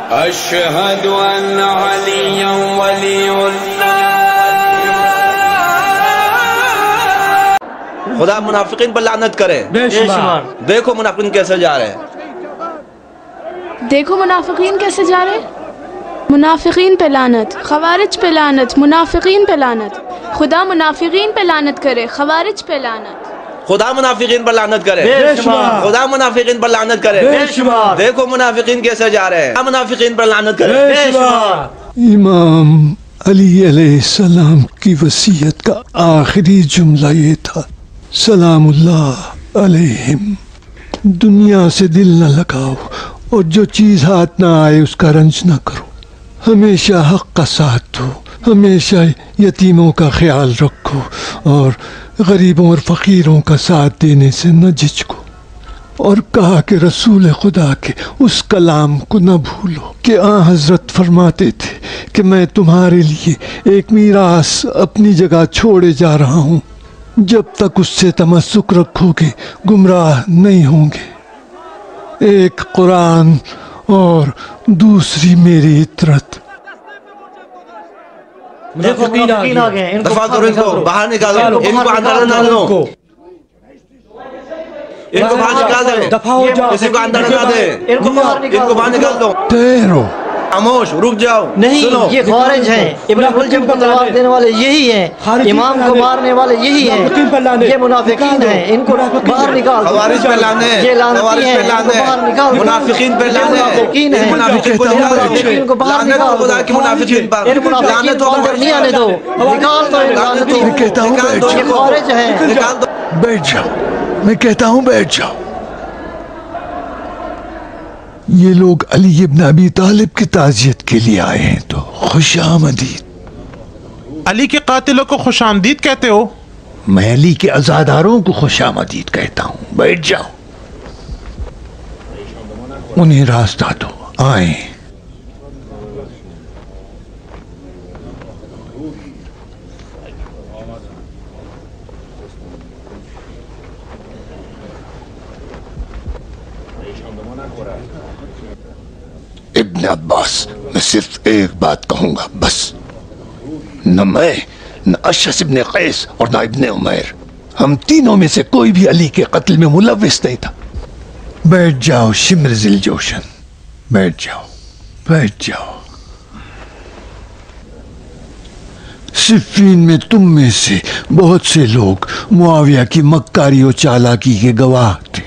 अशहदु अन्ना अलिय्यन वलियुल्लाह। खुदा मुनाफिकीन पर लानत करे। देखो मुनाफिकीन कैसे जा रहे हैं, देखो मुनाफिकीन कैसे जा रहे हैं। मुनाफिकीन पे लानत, खवारिज पे लानत, मुनाफिकीन पे लानत। खुदा मुनाफिकीन पे लानत करे, खवारिज पे लानत। खुदा मुनाफिकीन पर लानत करे, खुदा मुनाफिकीन पर लानत करे। देखो मुनाफिकीन कैसे जा रहे हैं, मुनाफिकीन पर लानत करे। इमाम अली अलैहिस्सलाम की वसीयत का आखिरी जुमला ये था, सलामुल्लाह अलैहिम। दुनिया से दिल न लगाओ और जो चीज हाथ ना आए उसका रंज न करो। हमेशा हक का साथ दो, हमेशा यतीमों का ख्याल रखो और गरीबों और फकीरों का साथ देने से न झिझको। और कहा कि रसूल खुदा के उस कलाम को न भूलो कि हजरत फरमाते थे कि मैं तुम्हारे लिए एक मीरास अपनी जगह छोड़े जा रहा हूँ, जब तक उससे तमस्सुक रखोगे गुमराह नहीं होंगे। एक कुरान और दूसरी मेरी इतरत। मुनाफिकीन आ गए, दफा करो इनको, बाहर निकालो, इनको अंदर न डालो, इनको बाहर निकाल दे, दफा हो जाओ, किसी को अंदर न दे, इनको बाहर निकाल दो। ठहरो, खामोश, रुक जाओ। नहीं, ये खारिज हैं, इब्न मुलजिम को तलवार देने वाले यही हैं, इमाम को मारने वाले यही हैं, ये मुनाफिकीन हैं, इनको बाहर निकाल दो। खवारिज पे लाने, ये लानती हैं, बाहर निकाल दो। मुनाफिकीन पे लाने, मुनाफिकीन हैं, मुनाफिकीन को इनको बाहर निकाल दो। खुदा की मुनाफिकीन पर इन मुनाफिकीन को अंदर नहीं आने दो, निकाल दो, मैं कहता हूँ बैठ ये खारिज हैं। निकाल दो, बैठ जाओ, मैं कहता हूँ बैठ जाओ। ये लोग अली इब्न अबी तालिब की ताज़ियत के लिए आए हैं, तो खुशामदीद। अली के कातिलों को खुशामदीद कहते हो? मैं अली के अज़ादारों को खुशामदीद कहता हूँ। बैठ जाओ, उन्हें रास्ता दो, आए। इब्न अब्बास, मैं सिर्फ एक बात कहूंगा बस। न मैं, न अशअस इब्न कैस और न इब्न उमैर, हम तीनों में से कोई भी अली के कत्ल में मुलव्विस नहीं था। बैठ जाओ शिम्र जिल जोशन, बैठ जाओ, बैठ जाओ। सिफ़ीन में तुम में से बहुत से लोग मुआविया की मक्कारी और चालाकी के गवाह थे।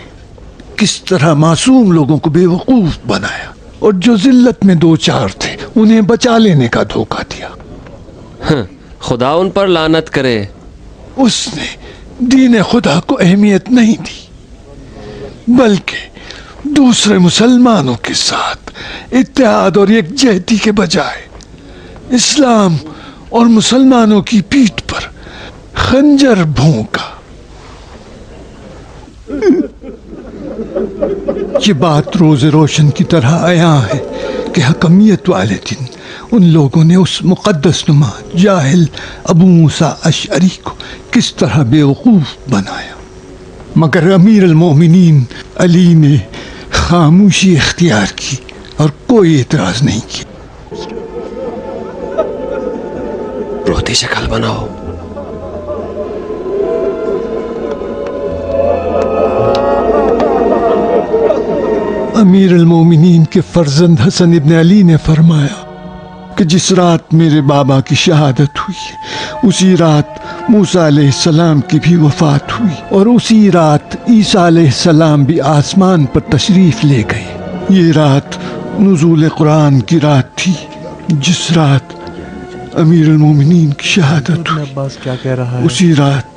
किस तरह मासूम लोगों को बेवकूफ बनाया और जो जिल्लत में दो चार थे उन्हें बचा लेने का धोखा दिया। खुदा उन पर लानत करे। उसने दीन खुदा को अहमियत नहीं दी, बल्कि दूसरे मुसलमानों के साथ इत्तेहाद और यकजहती के बजाय इस्लाम और मुसलमानों की पीठ पर खंजर भोंका। ये बात रोज़े रोशन की तरह आया है कि हकमियत वाले दिन उन लोगों ने उस मुक़द्दस नुमा जाहिल अबू मूसा अशअरी को किस तरह बेवकूफ़ बनाया, मगर अमीर अल-मोमिनीन अली ने खामोशी इख्तियार की और कोई एतराज़ नहीं किया। रोती शक्ल बनाओ। अमीर अल-मोमिनीन के फर्जंद हसन इब्न अली ने फरमाया कि जिस रात मेरे बाबा की शहादत हुई उसी रात मूसा अलैहिस्सलाम की भी वफात हुई और उसी रात ईसा अलैहिस्सलाम भी आसमान पर तशरीफ ले गए। ये रात नुज़ूल कुरान की रात थी, जिस रात अमीर अल-मोमिनीन की शहादत हुई क्या कह रहा है? उसी रात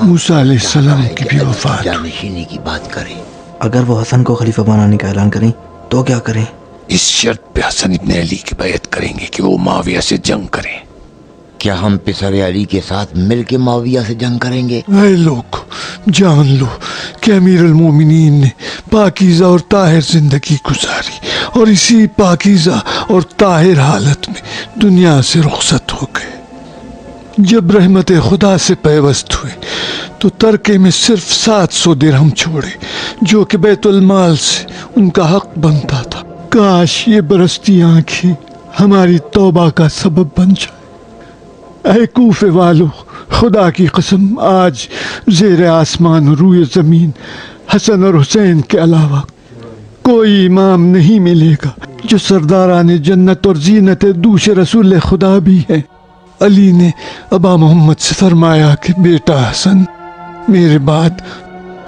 मूसा अलैहिस्सलाम की भी वफात। जानशीनी की बात करें, अगर वो हसन को खलीफा बनाने का ऐलान करें तो क्या करें? इस शर्त पे हसन इब्न अली की बैत करेंगे कि वो माविया से जंग करें। क्या हम पिसर अली के साथ मिलके माविया से जंग करेंगे? ऐ लोग, जान लो कि अमीर अल-मोमिनीन ने पाकीज़ा और ताहिर जिंदगी गुजारी और इसी पाकीज़ा और ताहिर हालत में दुनिया से रुखसत हो गए। जब रहमत खुदा से पैवस्त हुए तो तरके में सिर्फ 700 दिरहम छोड़े, जो कि बैतुल माल से उनका हक बनता था। काश ये बरसती आंखें हमारी तौबा का सबब बन जाए। ऐ कूफे वालों, खुदा की कसम आज जेर आसमान और रूए जमीन हसन और हुसैन के अलावा कोई इमाम नहीं मिलेगा जो सरदारान जन्नत और जीनत दूसरे रसूल खुदा भी है। अली ने अबा मोहम्मद से फरमाया कि बेटा हसन, मेरे बाद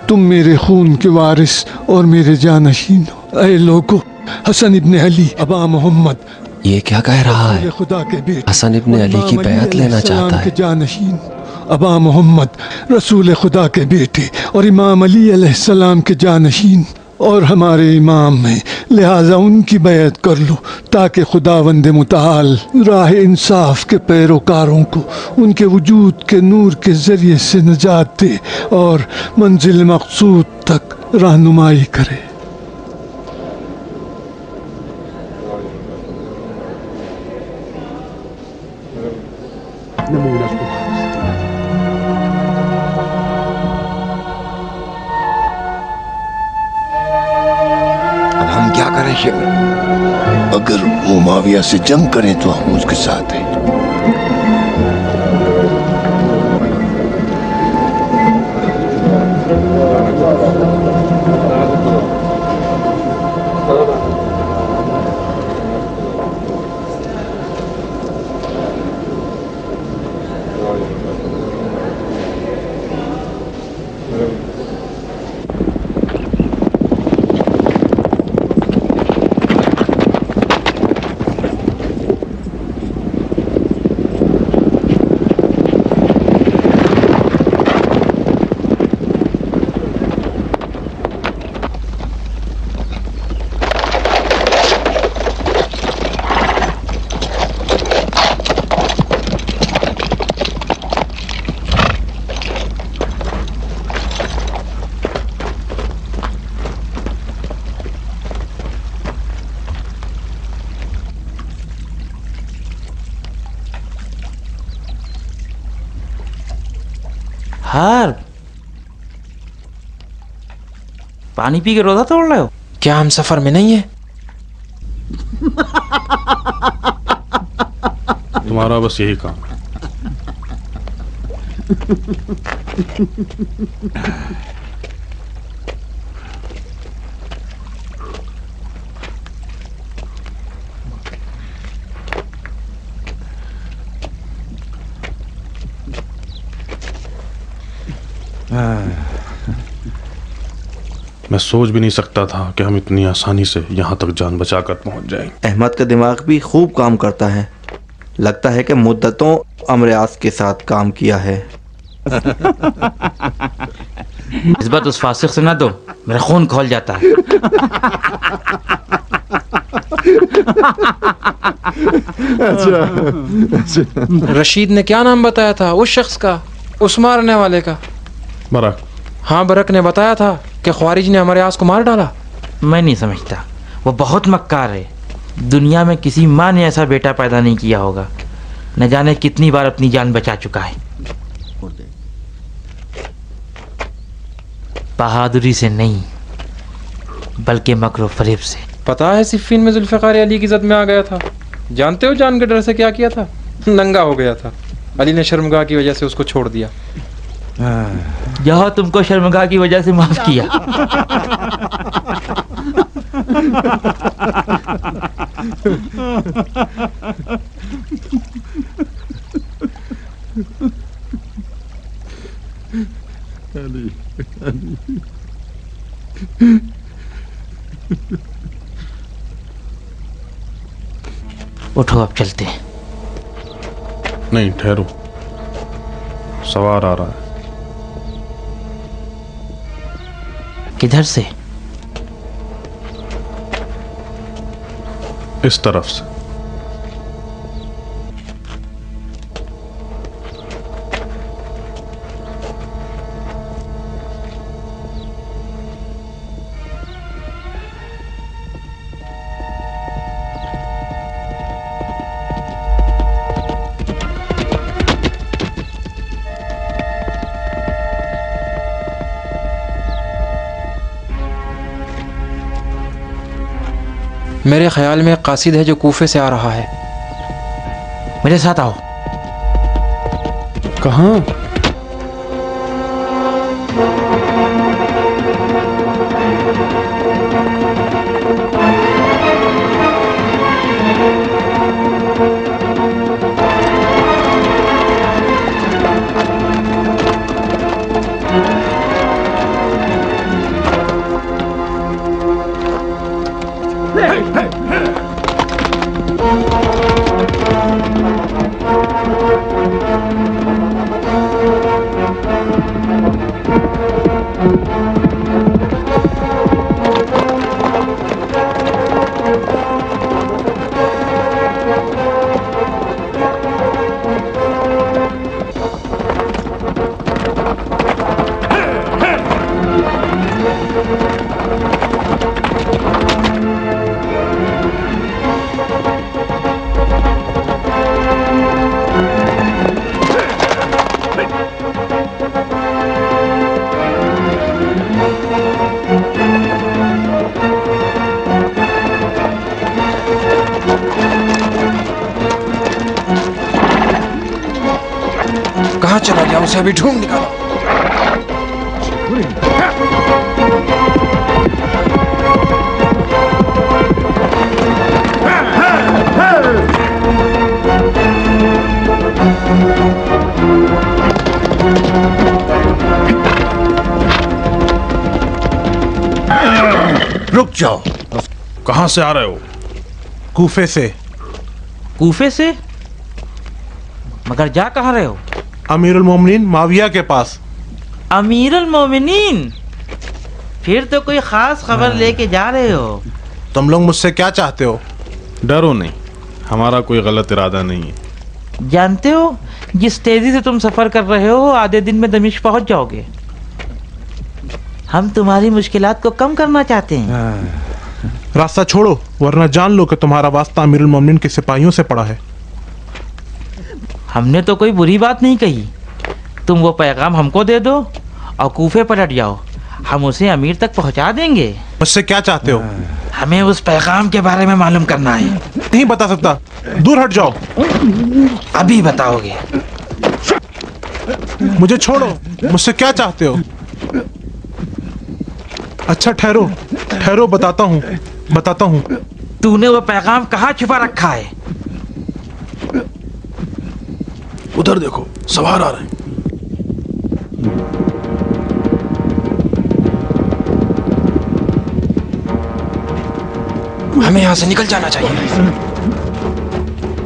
तुम मेरे खून के वारिस और मेरे जानशीन हो। ऐ लोगों, हसन इब्ने अली अबा मोहम्मद ये क्या कह रहा है? खुदा के बेटे हसन इब्ने अली की बैत लेना चाहता है। जानशीन अबा मोहम्मद रसूल खुदा के बेटे और इमाम अली अलैहिस्सलाम के जानशीन और हमारे इमाम हैं, लिहाजा उनकी बैत कर लो ताकि खुदावंद मुताल राह इंसाफ के पैरोकारों को उनके वजूद के नूर के जरिए से निजात दे और मंजिल मकसूद तक रहनुमाई करे। क्या करें शेर? अगर वो मुआविया से जंग करें तो हम उसके साथ हैं। हार पानी पी के रोजा तोड़ रहे हो? क्या हम सफर में नहीं है? तुम्हारा बस यही काम है। मैं सोच भी नहीं सकता था कि हम इतनी आसानी से यहाँ तक जान बचाकर पहुँच जाएंगे। अहमद का दिमाग भी खूब काम करता है। लगता है कि मुद्दतों अमराज के साथ काम किया है। इस बात उस फासिक से ना दो, मेरा खून खोल जाता है। अच्छा। रशीद ने क्या नाम बताया था उस शख्स का, उस मारने वाले का? बरक। हाँ, बरक ने बताया था कि ख्वारिज ने हमारे आस को मार डाला। मैं नहीं समझता, वो बहुत मक्कार है। दुनिया में किसी माँ ने ऐसा बेटा पैदा नहीं किया होगा। न जाने कितनी बार अपनी जान बचा चुका है। बहादुरी से नहीं बल्कि मकरो फरेब से। पता है सिफ़ीन में जुल्फ़िकार अली की ज़द में आ गया था। जानते हो जान के डर से क्या किया था? नंगा हो गया था। अली ने शर्मगाह की वजह से उसको छोड़ दिया। यहाँ तुमको शर्मगाह की वजह से माफ किया। उठो, अब चलते हैं। नहीं, ठहरो, सवार आ रहा है। किधर से? इस तरफ से। मेरे ख्याल में एक कासिद है जो कूफे से आ रहा है। मेरे साथ आओ। कहाँ? कहाँ चला गया? उसे अभी ढूंढ निकालो। रुक जाओ। कहाँ से आ रहे हो? कूफे से। कूफे से? मगर जा कहाँ रहे हो? अमीरुल मोमिनीन माविया के पास। अमीरुल मोमिनीन? फिर तो कोई खास खबर लेके जा रहे हो। तुम लोग मुझसे क्या चाहते हो? डरो नहीं, हमारा कोई गलत इरादा नहीं है। जानते हो जिस तेजी से तुम सफर कर रहे हो आधे दिन में दमिश्क पहुंच जाओगे। हम तुम्हारी मुश्किलात को कम करना चाहते हैं। रास्ता छोड़ो वरना जान लो कि तुम्हारा वास्ता अमीरुल मोमिनीन के सिपाहियों से पड़ा है। हमने तो कोई बुरी बात नहीं कही। तुम वो पैगाम हमको दे दो और कूफे पलट जाओ, हम उसे अमीर तक पहुंचा देंगे। मुझसे क्या चाहते हो? हमें उस पैगाम के बारे में मालूम करना है। नहीं बता सकता, दूर हट जाओ। अभी बताओगे। मुझे छोड़ो, मुझसे क्या चाहते हो? अच्छा ठहरो ठहरो, बताता हूँ बताता हूँ। तूने वो पैगाम कहाँ छुपा रखा है? उधर देखो, सवार आ रहे हैं। हमें यहाँ से निकल जाना चाहिए।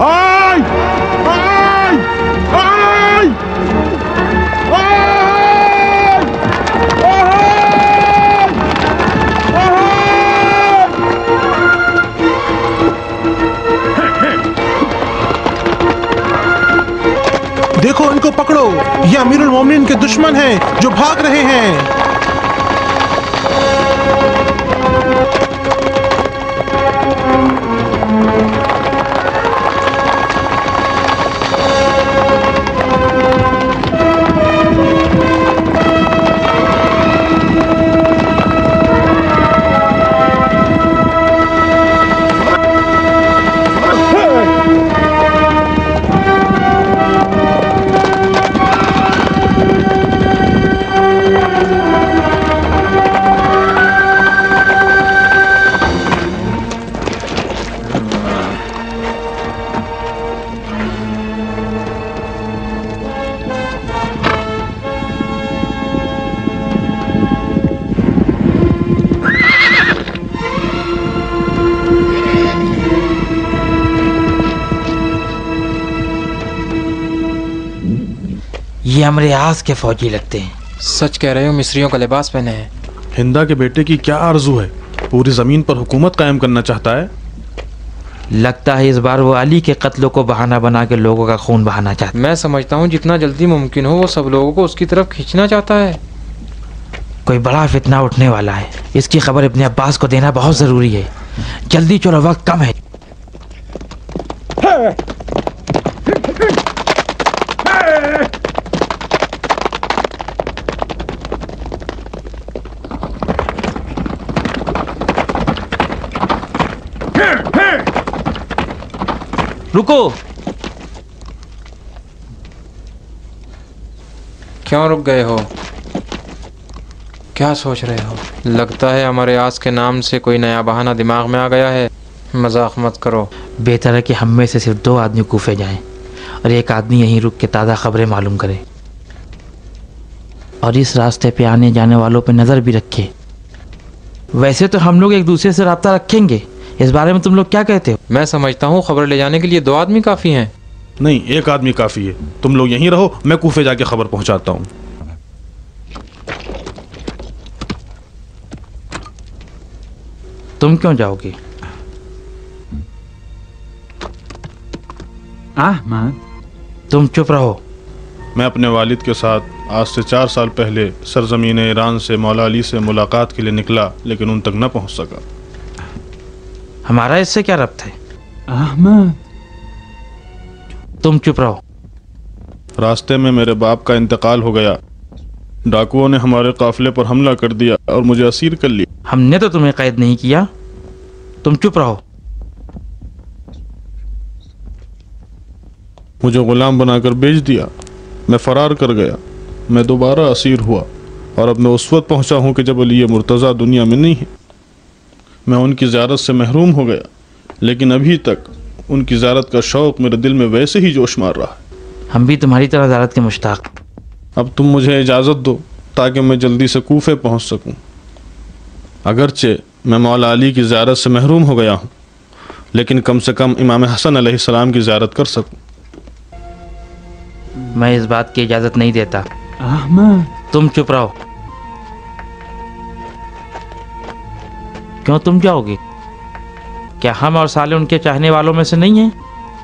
आई! आई! आई! देखो इनको पकड़ो, ये अमीरुल मोमिनीन के दुश्मन हैं जो भाग रहे हैं। ये अमरे आस के फौजी लगते हैं। सच कह रहे हो, मिस्रियों का लिबास पहने हैं। हिंदा के बेटे की क्या आरजू है? पूरी जमीन पर हुकूमत कायम करना चाहता है। लगता है इस बार वो अली के कत्लों को बहाना बना के लोगों का खून बहाना चाहता है। मैं समझता हूँ जितना जल्दी मुमकिन हो वो सब लोगों को उसकी तरफ खींचना चाहता है। कोई बड़ा फितना उठने वाला है, इसकी खबर इब्ने अब्बास को देना बहुत जरूरी है। जल्दी चलो, वक्त कम है। रुको। क्यों रुक गए हो? क्या सोच रहे हो? लगता है हमारे आज के नाम से कोई नया बहाना दिमाग में आ गया है। मजाक मत करो। बेहतर है कि हम में से सिर्फ 2 आदमी कूफे जाएं और एक आदमी यहीं रुक के ताज़ा खबरें मालूम करे और इस रास्ते पे आने जाने वालों पे नज़र भी रखे। वैसे तो हम लोग एक दूसरे से रब्ता रखेंगे, इस बारे में तुम लोग क्या कहते हो? मैं समझता हूँ खबर ले जाने के लिए 2 आदमी काफ़ी हैं। नहीं, 1 आदमी काफ़ी है। तुम लोग यहीं रहो, मैं कूफे जाके खबर पहुंचाता हूँ। तुम क्यों जाओगे? अहमद, तुम चुप रहो। मैं अपने वालिद के साथ आज से 4 साल पहले सरजमीन ईरान से मौला अली से मुलाकात के लिए निकला, लेकिन उन तक न पहुंच सका। हमारा इससे क्या रब्त है? अहमद, तुम चुप रहो। रास्ते में मेरे बाप का इंतकाल हो गया। डाकुओं ने हमारे काफिले पर हमला कर दिया और मुझे असीर कर लिया। हमने तो तुम्हें कैद नहीं किया, तुम चुप रहो। मुझे गुलाम बनाकर बेच दिया। मैं फरार कर गया। मैं दोबारा असीर हुआ और अब मैं उस वक्त पहुंचा हूं कि जब अली मुर्तज़ा दुनिया में नहीं है। मैं उनकी ज़ियारत से महरूम हो गया, लेकिन अभी तक उनकी ज़ियारत का शौक़ मेरे दिल में वैसे ही जोश मार रहा है। हम भी तुम्हारी तरह ज़ियारत के मुश्ताक। अब तुम मुझे इजाज़त दो ताकि मैं जल्दी से कूफे पहुंच सकूं। अगरचे मैं मौला अली की ज़ियारत से महरूम हो गया हूं, लेकिन कम से कम इमाम हसन अलैहिस्सलाम की ज़ियारत कर सकूं। मैं इस बात की इजाज़त नहीं देता। अहमद, तुम चुप रहो। क्यों तुम जाओगे? क्या हम और साले उनके चाहने वालों में से नहीं हैं?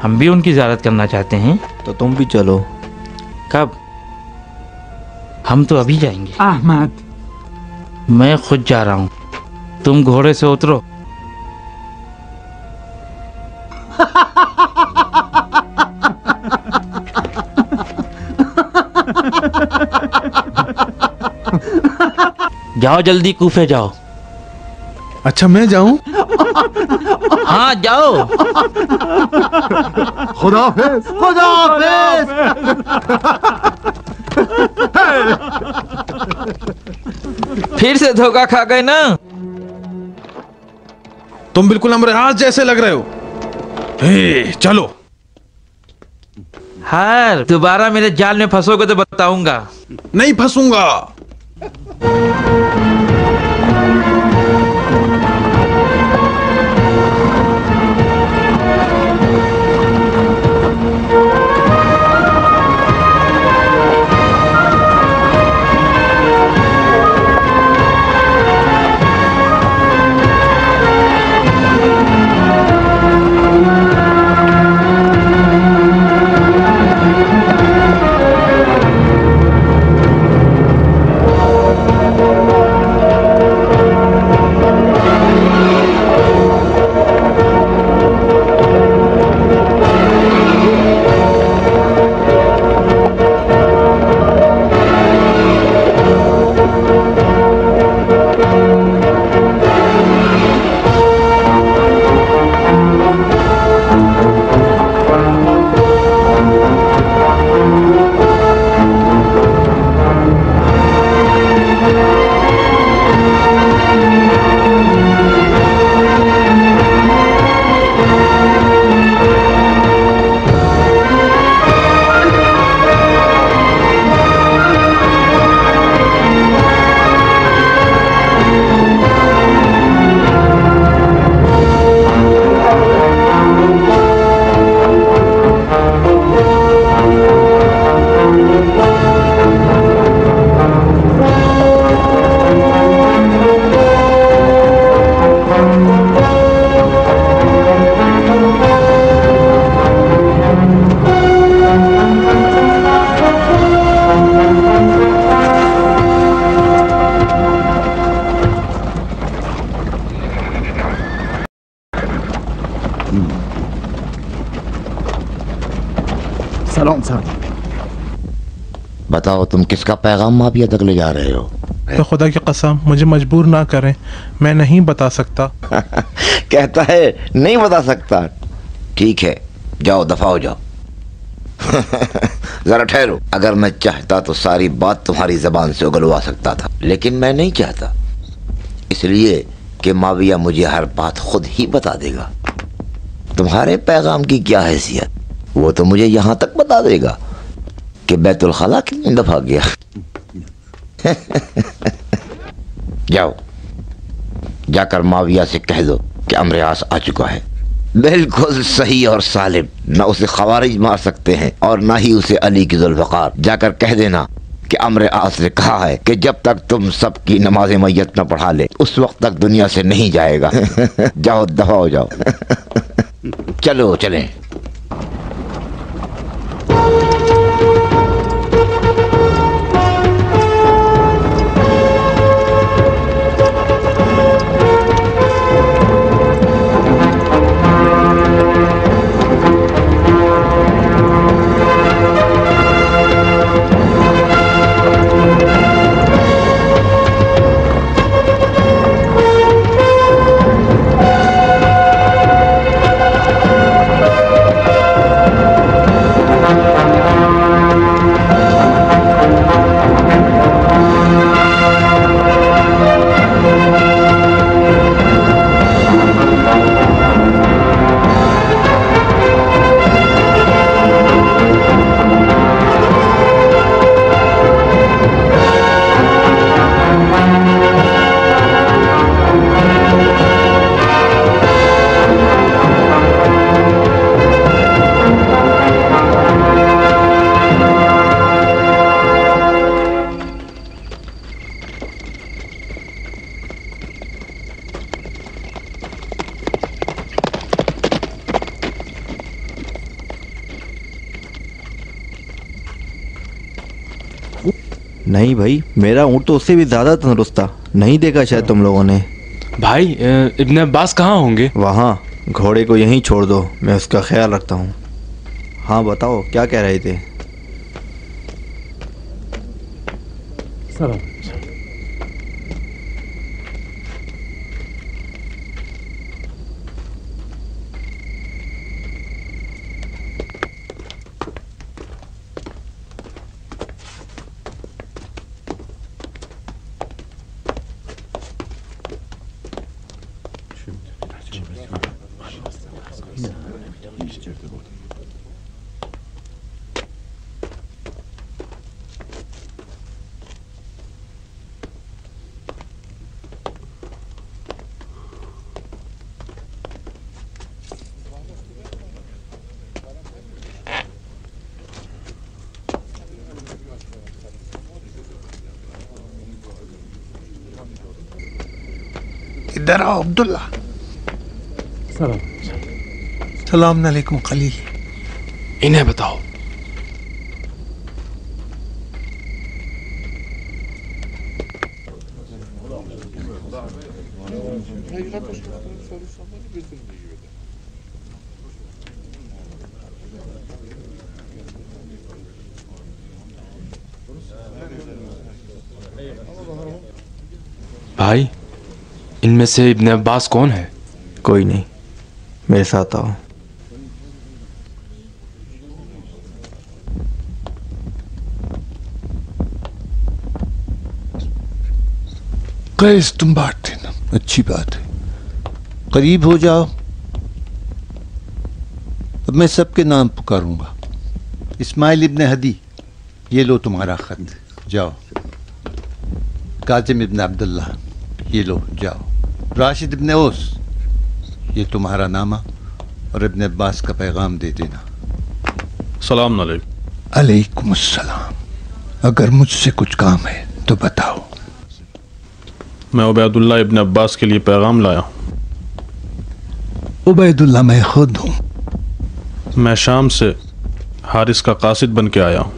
हम भी उनकी ज़ियारत करना चाहते हैं। तो तुम भी चलो। कब? हम तो अभी जाएंगे। अहमद, मैं खुद जा रहा हूं, तुम घोड़े से उतरो। जाओ जल्दी कूफे जाओ। अच्छा मैं जाऊं? हाँ जाओ। खुदा हाफिज। खुदा हाफिज। फिर से धोखा खा गए ना? तुम बिल्कुल अमरहाज जैसे लग रहे हो। हे, चलो। हार, दोबारा मेरे जाल में फंसोगे तो बताऊंगा। नहीं फंसूंगा। सलाम साहब। बताओ तुम किसका पैगाम माफिया तक ले जा रहे हो? तो खुदा की कसम मुझे मजबूर ना करें, मैं नहीं बता सकता। कहता है नहीं बता सकता। ठीक है, जाओ दफा हो जाओ। जरा ठहरो, अगर मैं चाहता तो सारी बात तुम्हारी जबान से उगलवा सकता था, लेकिन मैं नहीं चाहता, इसलिए कि माविया मुझे हर बात खुद ही बता देगा। तुम्हारे पैगाम की क्या हैसियत, वो तो मुझे यहां तक बता देगा कि बैतुल खला कितनी दफा गया। जाओ, जाकर माविया से कह दो कि अम्र आस आ चुका है। बिल्कुल सही और सालिम, न उसे खवारिज मार सकते हैं और न ही उसे अली की जुल्फ़कार। जाकर कह देना कि अम्र आस ने कहा है कि जब तक तुम सबकी नमाज मैयत न पढ़ा ले उस वक्त तक दुनिया से नहीं जाएगा। जाओ दफा हो जाओ। चलो चलें। नहीं भाई, मेरा ऊँट तो उससे भी ज्यादा तंदुरुस्त था। नहीं देखा शायद तुम लोगों ने। भाई इब्न अब्बास कहाँ होंगे? वहाँ, घोड़े को यहीं छोड़ दो, मैं उसका ख्याल रखता हूँ। हाँ बताओ, क्या कह रहे थे? इधर आओ अब्दुल्ला। सलाम अलैकुम खलील। इन्हें बताओ। भाई, इनमें से इब्न अब्बास कौन है? कोई नहीं, मेरे साथ आओ। कैस तुम बांट देना, अच्छी बात है। करीब हो जाओ। अब मैं सबके नाम पुकारूंगा। इस्माइल इब्न हदी, ये लो तुम्हारा खत, जाओ। काजिम इब्न अब्दुल्ला, ये लो, जाओ। राशिद इब्न ओस, ये तुम्हारा नामा और इब्न अब्बास का पैगाम दे देना। सलाम अलैकुम। अलैकुम अस्सलाम। अगर मुझसे कुछ काम है तो बताओ। मैं उबैदुल्लाह इब्न अब्बास के लिए पैगाम लाया हूँ। उबैदुल्लाह मैं खुद हूँ। मैं शाम से हारिस का कासिद बन के आया हूँ।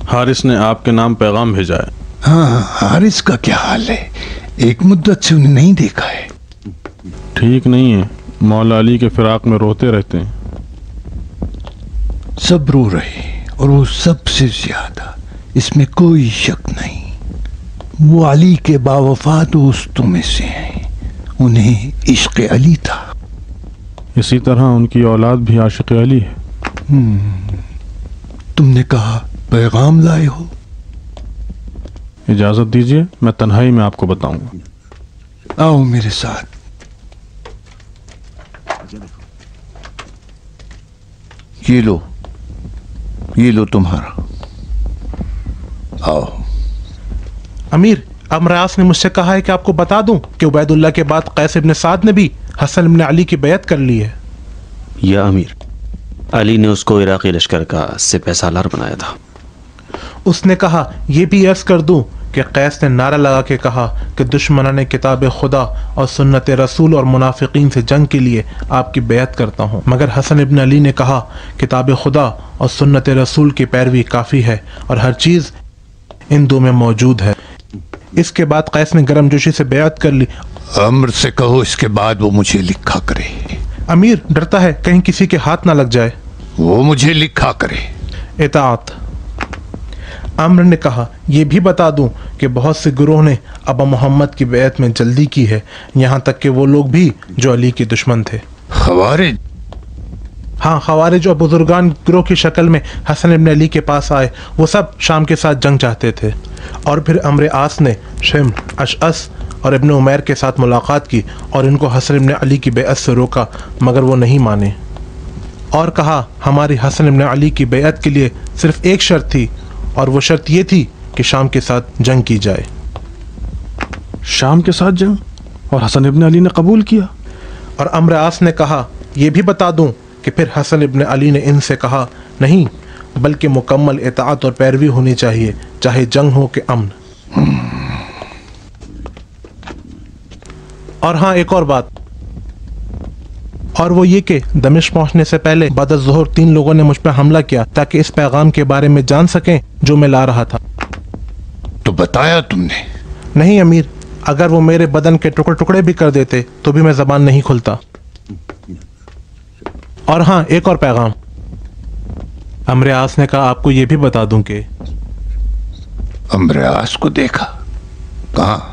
हारिस ने आपके नाम पैगाम भेजा है। हाँ, हारिस का क्या हाल है? एक मुद्दत से उन्हें नहीं देखा है। ठीक नहीं है, मौला अली के फिराक में रोते रहते हैं। सब रो रहे और वो सबसे ज्यादा, इसमें कोई शक नहीं। वो अली के बावफा दोस्तों में से हैं। उन्हें इश्क़ अली था, इसी तरह उनकी औलाद भी आशिक अली है। तुमने कहा पैगाम लाए हो। इजाजत दीजिए, मैं तन्हाई में आपको बताऊंगा। आओ मेरे साथ। ये लो तुम्हारा। आओ। अमीर, अमरास ने मुझसे कहा है कि आपको बता दूं कि उबैदुल्लाह के बाद कैस इब्न साद ने भी हसन इब्न अली की बैत कर ली है। या अमीर, अली ने उसको इराकी लश्कर का सिपह सालार बनाया था। उसने कहा यह भी अर्ज कर दूं कि कैस ने नारा लगा के कहा कि दुश्मनाने किताब खुदा और सुन्नत रसूल और मुनाफिकीन से जंग के लिए आपकी बैत करता हूँ। मगर हसन इब्न अली ने कहा किताब खुदा और सुन्नत रसूल की पैरवी काफ़ी है और हर चीज़ इन दो में मौजूद है। इसके बाद कैस ने गर्मजोशी से बैत कर ली। अम्र से कहो इसके बाद वो मुझे लिखा करे। अमीर डरता है कहीं किसी के हाथ ना लग जाए। वो मुझे लिखा करे। इताअत। अम्र ने कहा यह भी बता दूं कि बहुत से गुरोह ने अबा मोहम्मद की बैत में जल्दी की है, यहाँ तक कि वो लोग भी जो अली के दुश्मन थे। खवारिज? हाँ, खवारिज और बुजुर्गान गिरोह की शक्ल में हसन इब्न अली के पास आए। वो सब शाम के साथ जंग चाहते थे। और फिर अम्र आस ने शिम, अशअस और इब्न उमैर के साथ मुलाकात की और इनको हसन इब्न अली की बैत से रोका, मगर वो नहीं माने और कहा हमारी हसन इब्न अली की बैत के लिए सिर्फ एक शर्त थी और वो शर्त ये थी कि शाम के साथ जंग की जाए। शाम के साथ जंग? और हसन इब्न अली ने कबूल किया? और अम्र आस ने कहा यह भी बता दूं कि फिर हसन इब्न अली ने इनसे कहा नहीं, बल्कि मुकम्मल इताअत और पैरवी होनी चाहिए, चाहे जंग हो कि अमन। और हाँ, एक और बात, और वो ये कि दमिश्क पहुंचने से पहले बाद ज़ोहर 3 लोगों ने मुझ पर हमला किया ताकि इस पैगाम के बारे में जान सकें जो मैं ला रहा था। तो बताया तुमने? नहीं अमीर, अगर वो मेरे बदन के टुकड़े टुकड़े भी कर देते तो भी मैं जबान नहीं खुलता। और हाँ, एक और पैगाम। अम्र आस ने कहा आपको ये भी बता दूं कि अम्र आस को देखा? कहाँ?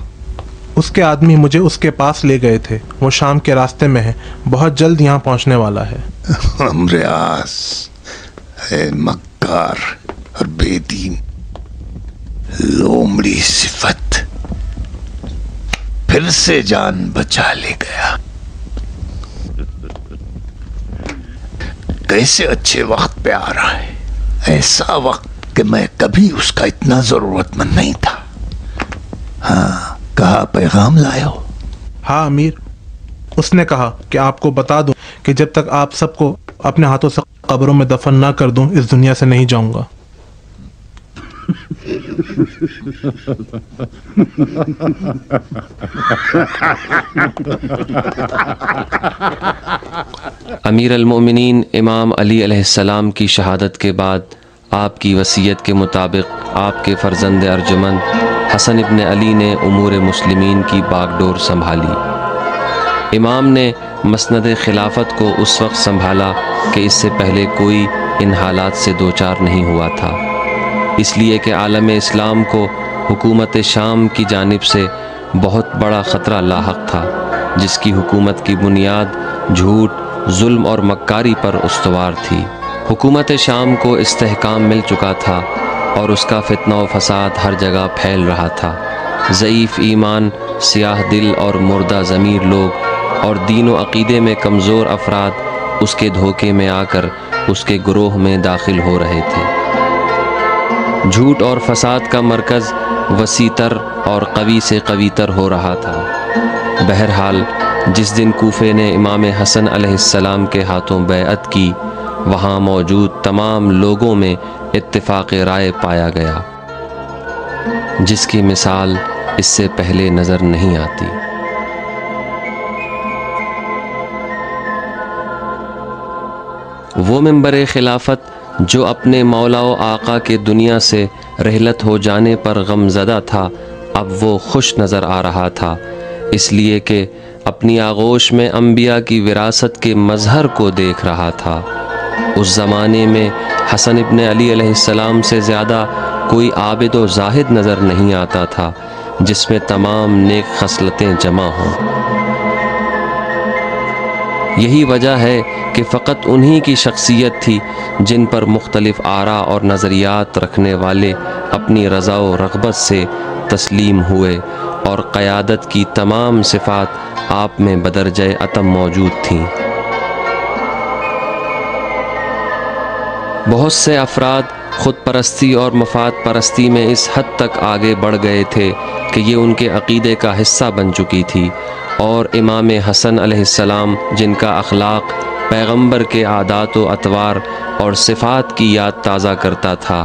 उसके आदमी मुझे उसके पास ले गए थे। वो शाम के रास्ते में है, बहुत जल्द यहाँ पहुंचने वाला है। अम्र आस है मक्कार और बेदीन, लोमड़ी सिफत, फिर से जान बचा ले गया। कैसे अच्छे वक्त पे आ रहा है, ऐसा वक्त कि मैं कभी उसका इतना जरूरतमंद नहीं था। हाँ, कहा पैगाम लाए हो? हाँ अमीर, उसने कहा कि आपको बता दूं कि जब तक आप सबको अपने हाथों से कब्रों में दफन ना कर दूं इस दुनिया से नहीं जाऊंगा। अमीर अल-मोमिनीन इमाम अली अलैहिस्सलाम की शहादत के बाद आपकी वसीयत के मुताबिक आपके फ़र्जंद अर्जुमन हसन इब्न अली ने उमूर मुस्लिमीन की बागडोर संभाली। इमाम ने मसनद खिलाफत को उस वक्त संभाला कि इससे पहले कोई इन हालात से दो चार नहीं हुआ था, इसलिए कि आलम इस्लाम को हुकूमत शाम की जानिब से बहुत बड़ा ख़तरा लाहक था, जिसकी हुकूमत की बुनियाद झूठ, जुल्म और मक्कारी पर उस्तवार थी। हुकूमत शाम को इस्तेहकाम मिल चुका था और उसका फितना व फसाद हर जगह फैल रहा था। ज़ईफ़ ईमान, सियाह दिल और मुर्दा ज़मीर लोग और दीन व अक़ीदे में कमज़ोर अफराद उसके धोखे में आकर उसके गुरोह में दाखिल हो रहे थे। झूठ और फसाद का मरकज़ वसीतर और कवी से कवीतर हो रहा था। बहरहाल जिस दिन कूफे ने इमाम हसन अलैहिस्सलाम के हाथों बैअत की, वहाँ मौजूद तमाम लोगों में इत्तिफ़ाक़ राय पाया गया, जिसकी मिसाल इससे पहले नज़र नहीं आती। वो मिंबर खिलाफत जो अपने मौला व आका के दुनिया से रहलत हो जाने पर गमज़दा था, अब वो खुश नज़र आ रहा था, इसलिए कि अपनी आगोश में अम्बिया की विरासत के मज़हर को देख रहा था। उस ज़माने में हसन इब्न अली अलैहिस्सलाम से ज़्यादा कोई आबिद व ज़ाहिद नज़र नहीं आता था जिसमें तमाम नेक खसलतें जमा हों। यही वजह है कि फ़कत उन्हीं की शख्सियत थी जिन पर मुख्तलिफ़ आरा और नज़रियात रखने वाले अपनी रज़ा व रग़बत से तस्लीम हुए और क़यादत की तमाम सिफ़ात आप में बदरजे अतम मौजूद थीं। बहुत से अफराद ख़ुद परस्ती और मफाद परस्ती में इस हद तक आगे बढ़ गए थे कि ये उनके अक़ीदे का हिस्सा बन चुकी थी और इमाम हसन अलैहिस्सलाम जिनका अखलाक पैगंबर के आदात व अतवार और सिफ़ात की याद ताज़ा करता था,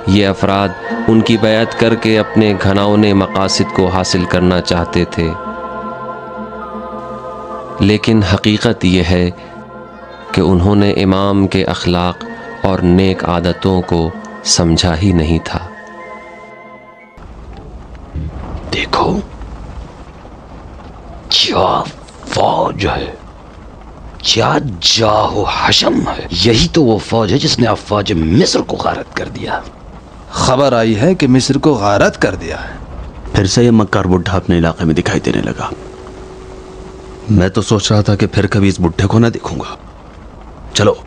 ये अफराद उनकी बैत करके अपने घनाउने मकासिद को हासिल करना चाहते थे। लेकिन हकीकत ये है कि उन्होंने इमाम के अखलाक और नेक आदतों को समझा ही नहीं था। देखो क्या फौज है, क्या जाहो हशम है। यही तो वो फौज है जिसने अफवाज मिस्र को गारत कर दिया। खबर आई है कि मिस्र को गारत कर दिया है। फिर से ये मक्कार बुढ़ा अपने इलाके में दिखाई देने लगा। मैं तो सोच रहा था कि फिर कभी इस बुढ़े को ना देखूंगा। चलो।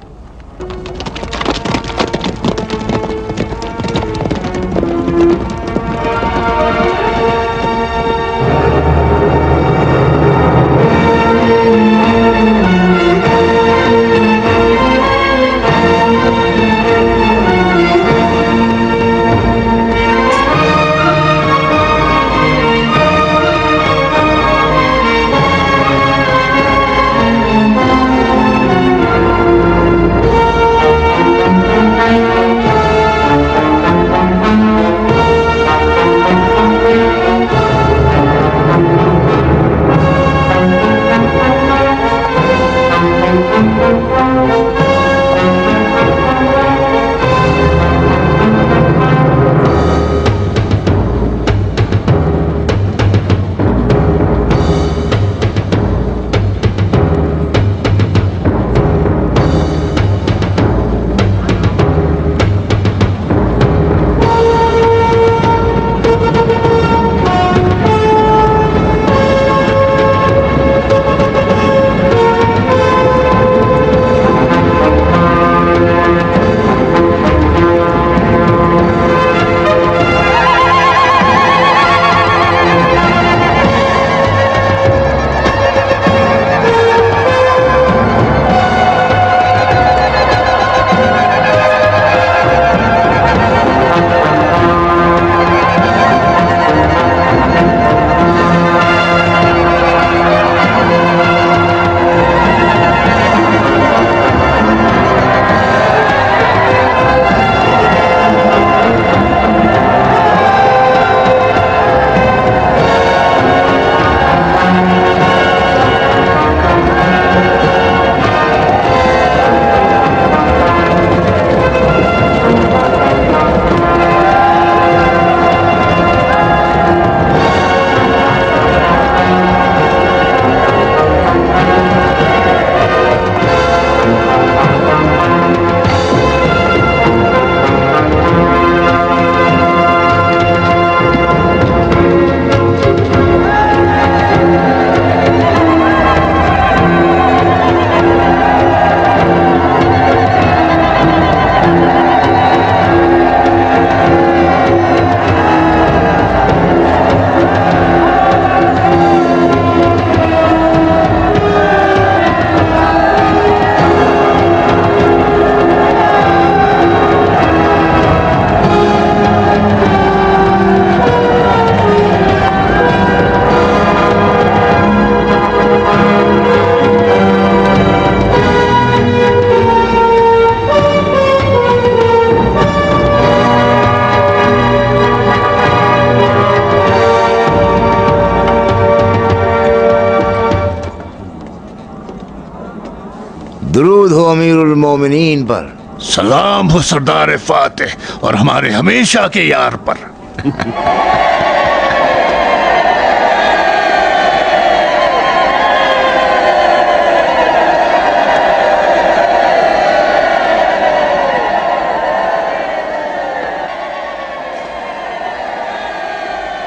दुरूद हो अमीरुल मोमिनीन पर। सलाम हो सरदार फातिह और हमारे हमेशा के यार पर।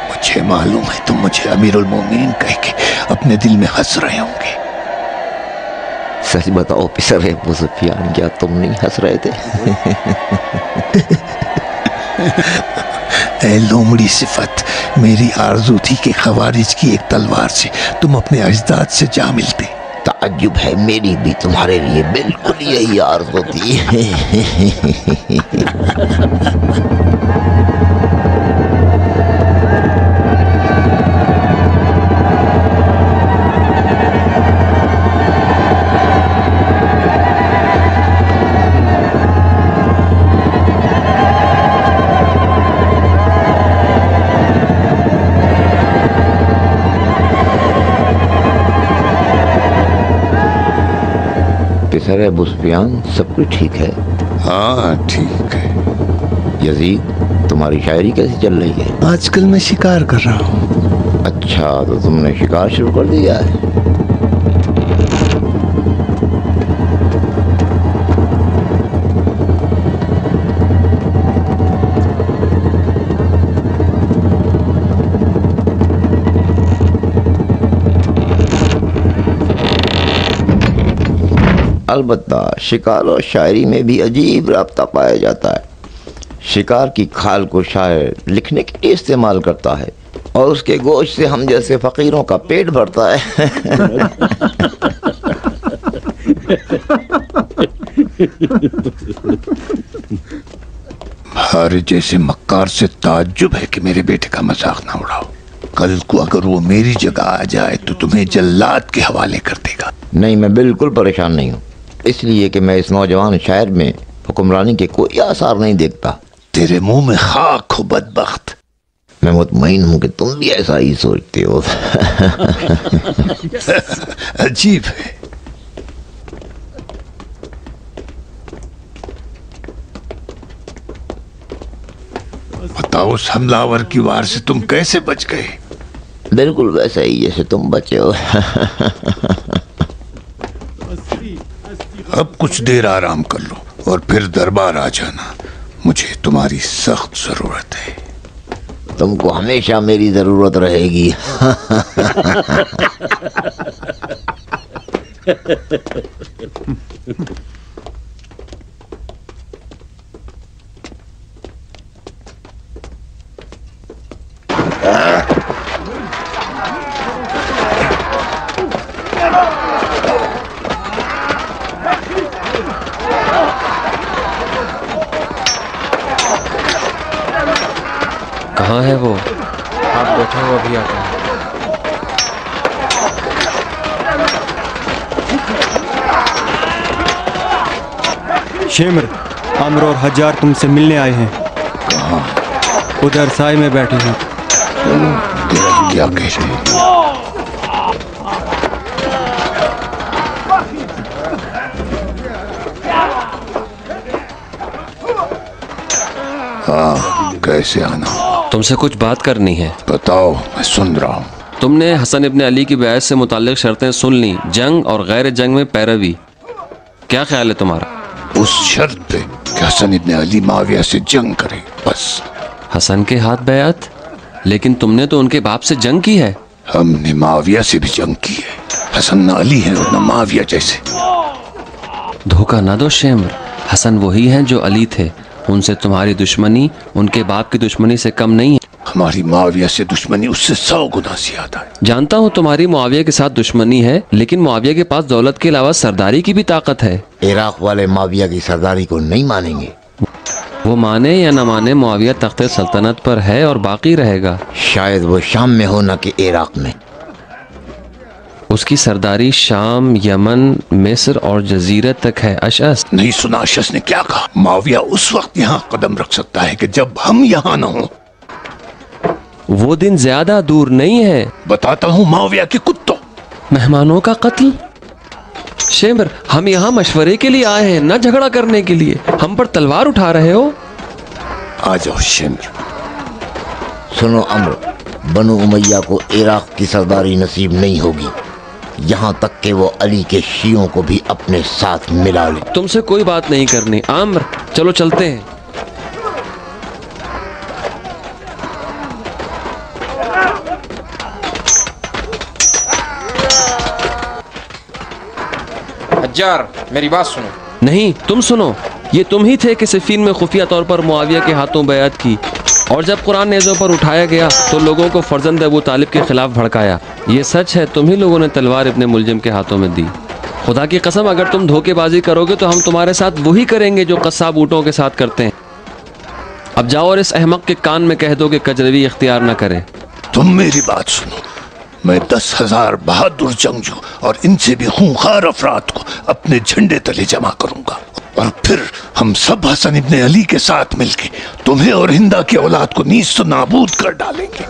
मुझे मालूम है तुम मुझे अमीरुल मोमिनीन कह के अपने दिल में हंस रहे होंगे। सच बताओ पिसर अबू सुफियान, क्या तुम नहीं हंस रहे थे? ए लोमड़ी सिफत, मेरी आरज़ू थी कि खवारिज की एक तलवार से तुम अपने अजदाद से जा मिलते। ताज्जुब है, मेरी भी तुम्हारे लिए बिल्कुल यही आरज़ू थी। पिसर अबू सुफियान, सब कुछ ठीक है? हाँ ठीक है। यजीद, तुम्हारी शायरी कैसी चल रही है? आजकल मैं शिकार कर रहा हूँ। अच्छा, तो तुमने शिकार शुरू कर दिया है? अलबत्ता शिकार और शायरी में भी अजीब राब्ता पाया जाता है। शिकार की खाल को शायर लिखने के लिए इस्तेमाल करता है और उसके गोश्त से हम जैसे फकीरों का पेट भरता है। हर जैसे मक्कार से ताज्जुब है कि मेरे बेटे का मजाक ना उड़ाओ। कल को अगर वो मेरी जगह आ जाए तो तुम्हें जल्लाद के हवाले कर देगा। नहीं, मैं बिल्कुल परेशान नहीं हूँ, इसलिए कि मैं इस नौजवान शायर में हुक्मरानी के कोई आसार नहीं देखता। तेरे मुंह में खाक हो बदबख्त। मैं मुतमईन हूँ कि तुम भी ऐसा ही सोचते हो। अजीब है। बताओ, उस हमलावर की वार से तुम कैसे बच गए? बिल्कुल वैसा ही जैसे तुम बचे हो। अब कुछ देर आराम कर लो और फिर दरबार आ जाना। मुझे तुम्हारी सख्त जरूरत है। तुमको हमेशा मेरी जरूरत रहेगी। कहाँ है वो? आप बैठे हो, अभी आता है। शेमर, अमर और हजार तुमसे मिलने आए हैं। कहाँ? उधर साए में बैठे हैं। क्या कहते हैं? हाँ, कैसे आना? तुमसे कुछ बात करनी है। बताओ, मैं सुन रहा हूँ। तुमने हसन इब्ने अली की बैत से मुताल्लिक शर्तें सुन ली, जंग और गैर जंग में पैरवी। क्या ख्याल है तुम्हारा? उस शर्त पे कि हसन इब्ने अली माविया से जंग करे, बस। हसन के हाथ बैत? लेकिन तुमने तो उनके बाप से जंग की है। हमने माविया से भी जंग की है। हसन न अली है और न माविया जैसे। धोखा ना दो शेमर, हसन वही हैं जो अली थे। उनसे तुम्हारी दुश्मनी उनके बाप की दुश्मनी से कम नहीं है। हमारी मुआविया से दुश्मनी उससे 100 गुना ज्यादा है। जानता हूँ तुम्हारी मुआविया के साथ दुश्मनी है, लेकिन मुआविया के पास दौलत के अलावा सरदारी की भी ताकत है। इराक वाले मुआविया की सरदारी को नहीं मानेंगे। वो माने या न माने, मुआविया तख्ते सल्तनत पर है और बाकी रहेगा। शायद वो शाम में हो न कि इराक में। उसकी सरदारी शाम, यमन, मिस्र और जजीरत तक है। अशअस नहीं सुना अशअस ने क्या कहा? मुआविया उस वक्त यहाँ कदम रख सकता है कि जब हम यहाँ न हो। वो दिन ज्यादा दूर नहीं है। बताता हूँ मुआविया के कुत्तों। मेहमानों का कत्ल? शेमर, हम यहाँ मशवरे के लिए आए हैं, न झगड़ा करने के लिए। हम पर तलवार उठा रहे हो? आ जाओ शेमर। सुनो अम्र, बनु उमैया को इराक की सरदारी नसीब नहीं होगी, यहाँ तक कि वो अली के शियों को भी अपने साथ मिला ले। तुमसे कोई बात नहीं करनी आम्र, चलो चलते हैं। हज्जार, मेरी बात सुनो। नहीं, तुम सुनो। ये तुम ही थे कि सिफीन में खुफिया तौर पर मुआविया के हाथों बैअत की, और जब कुरान नेज़ों पर उठाया गया तो लोगों को फर्जंद अबू तालिब के खिलाफ भड़काया। ये सच है, तुम ही लोगों ने तलवार इब्ने मुलजिम के हाथों में दी। खुदा की कसम, अगर तुम धोखेबाजी करोगे तो हम तुम्हारे साथ वही करेंगे जो कस्साब ऊँटों के साथ करते हैं। अब जाओ और इस अहमक के कान में कह दो कि कजरवी इख्तियार न करे। तुम मेरी बात सुनो। मैं 10,000 बहादुर जंगजू और इनसे भी खूंखार अफराद को अपने झंडे तले जमा करूंगा, और फिर हम सब हसन इब्ने अली के साथ मिलके तुम्हें और हिंदा की औलाद को नीस्त नाबूद कर डालेंगे।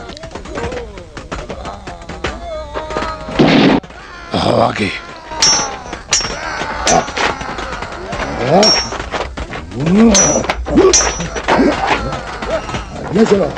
आगे चलो।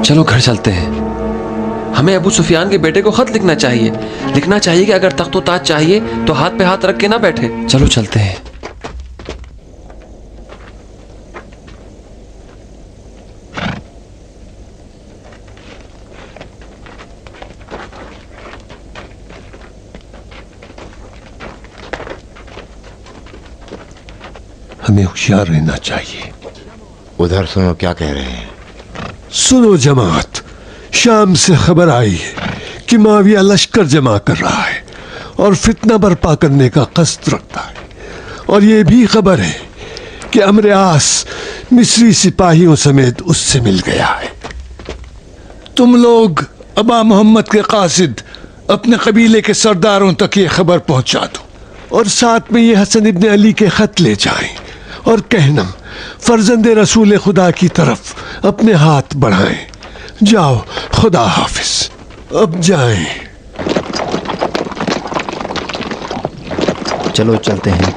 चलो घर चलते हैं। हमें अबू सुफियान के बेटे को खत लिखना चाहिए। लिखना चाहिए कि अगर तख्तो ताज चाहिए तो हाथ पे हाथ रख के ना बैठे। चलो चलते हैं। हमें होशियार रहना चाहिए। उधर सुनो क्या कह रहे हैं। सुनो जमात, शाम से खबर आई है कि माविया लश्कर जमा कर रहा है और फितना बर्पा करने का कष्ट रखता है। और ये भी खबर है कि अम्र आस मिस्री सिपाहियों समेत उससे मिल गया है। तुम लोग अबा मोहम्मद के कासिद अपने कबीले के सरदारों तक ये खबर पहुंचा दो, और साथ में ये हसन इब्ने अली के खत ले जाएं और कहना फर्जंदे रसूल खुदा की तरफ अपने हाथ बढ़ाएं। जाओ, खुदा हाफिज। अब जाएं। चलो चलते हैं।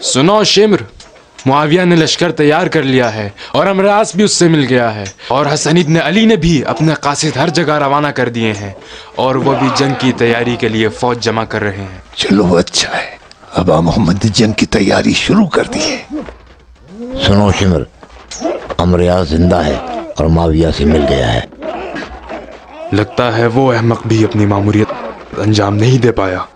सुनो शिम्र, मुआविया ने लश्कर तैयार कर लिया है और अमरास भी उससे मिल गया है, और हसन इब्ने अली ने भी अपने कासिद हर जगह रवाना कर दिए हैं, और वो भी जंग की तैयारी के लिए फौज जमा कर रहे हैं। चलो अच्छा है, अबा मोहम्मद ने जंग की तैयारी शुरू कर दी है। सुनो शिम्र, अमरियास जिंदा है और मुआविया से मिल गया है। लगता है वो अहमक भी अपनी मामूरियत अंजाम नहीं दे पाया।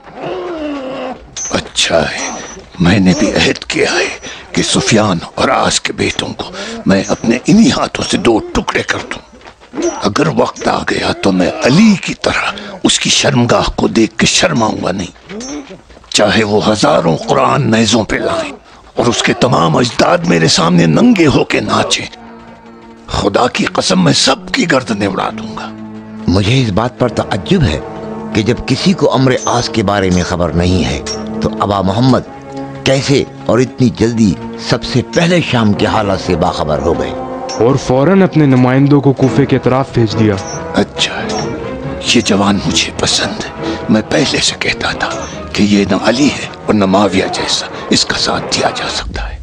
अच्छा है, मैंने भी अहद किया है कि सुफियान और आस के बेटों को मैं अपने इन्हीं हाथों से 2 टुकड़े कर दूं। अगर वक्त आ गया तो मैं अली की तरह उसकी शर्मगाह को देख के शर्माऊंगा नहीं, चाहे वो हजारों कुरान नेज़ों पे लाएं और उसके तमाम अजदाद मेरे सामने नंगे होके नाचें। खुदा की कसम मैं सबकी गर्दनें उड़ा दूंगा। मुझे इस बात पर तअज्जुब है कि जब किसी को अम्र आस के बारे में खबर नहीं है तो अबा मोहम्मद कैसे और इतनी जल्दी सबसे पहले शाम के हालात से बाखबर हो गए और फौरन अपने नुमाइंदों को कूफे के तरफ भेज दिया। अच्छा, ये जवान मुझे पसंद है। मैं पहले से कहता था कि ये न अली है और न माविया जैसा इसका साथ दिया जा सकता है।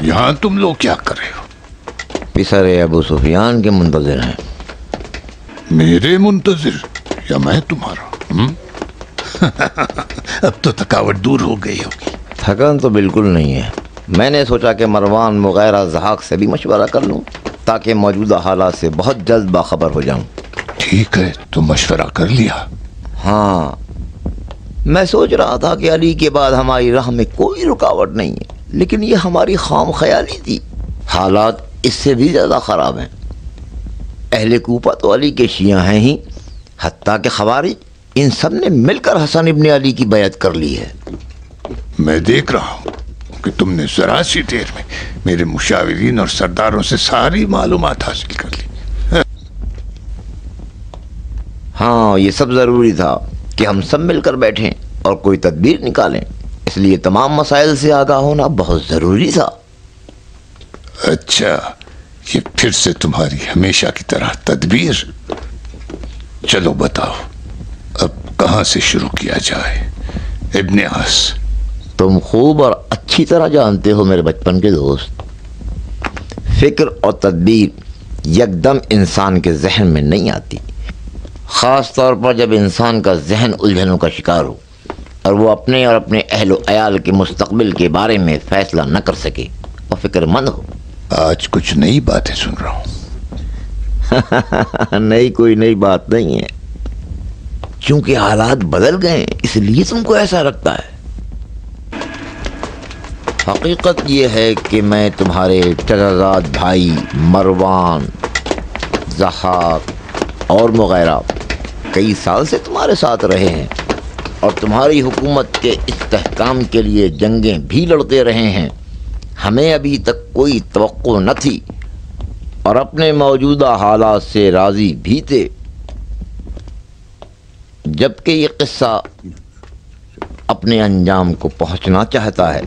यहाँ तुम लोग क्या कर रहे हो? पिसरे अबू सुफियान के मुंतजिर हैं। मेरे मुंतजिर या मैं तुम्हारा? अब तो थकावट दूर हो गई होगी। थकान तो बिल्कुल नहीं है। मैंने सोचा कि मरवान मुगैरा ज़हाक से भी मशवरा कर लूं ताकि मौजूदा हालात से बहुत जल्द बाखबर हो जाऊं। ठीक है, तो मशवरा कर लिया। हाँ, मैं सोच रहा था कि अली के बाद हमारी राह में कोई रुकावट नहीं है, लेकिन ये हमारी खाम ख्याली थी। हालात इससे भी ज्यादा खराब हैं। अहले कूफा तो अली के शिया हैं ही, हत्ता के खवारिज इन सब ने मिलकर हसन इब्ने अली की बैत कर ली है। मैं देख रहा हूँ कि तुमने जरा सी देर में मेरे मुशाविरीन और सरदारों से सारी मालूमात हासिल कर ली। हाँ, ये सब जरूरी था कि हम सब मिलकर बैठें और कोई तदबीर निकालें, इसलिए तमाम मसाइल से आगाह होना बहुत जरूरी था। अच्छा, ये फिर से तुम्हारी हमेशा की तरह तदबीर। चलो बताओ, अब कहां से शुरू किया जाए? इब्ने आस, तुम खूब और अच्छी तरह जानते हो मेरे बचपन के दोस्त, फिक्र और तदबीर यकदम इंसान के जहन में नहीं आती, खास तौर पर जब इंसान का जहन उलझनों का शिकार हो और वो अपने और अपने अहलो अयाल के मुस्तकबिल के बारे में फैसला न कर सके और फिक्रमंद हो। आज कुछ नई बातें सुन रहा हूं। नहीं, कोई नई बात नहीं है, क्योंकि हालात बदल गए इसलिए तुमको ऐसा लगता है। हकीकत ये है कि मैं तुम्हारे चचाजाद भाई मरवान, ज़हाक और मुगैरा कई साल से तुम्हारे साथ रहे हैं और तुम्हारी हुकूमत के इस्तेहकाम के लिए जंगें भी लड़ते रहे हैं। हमें अभी तक कोई तवक्को न थी और अपने मौजूदा हालात से राजी भी थे, जबकि ये किस्सा अपने अंजाम को पहुंचना चाहता है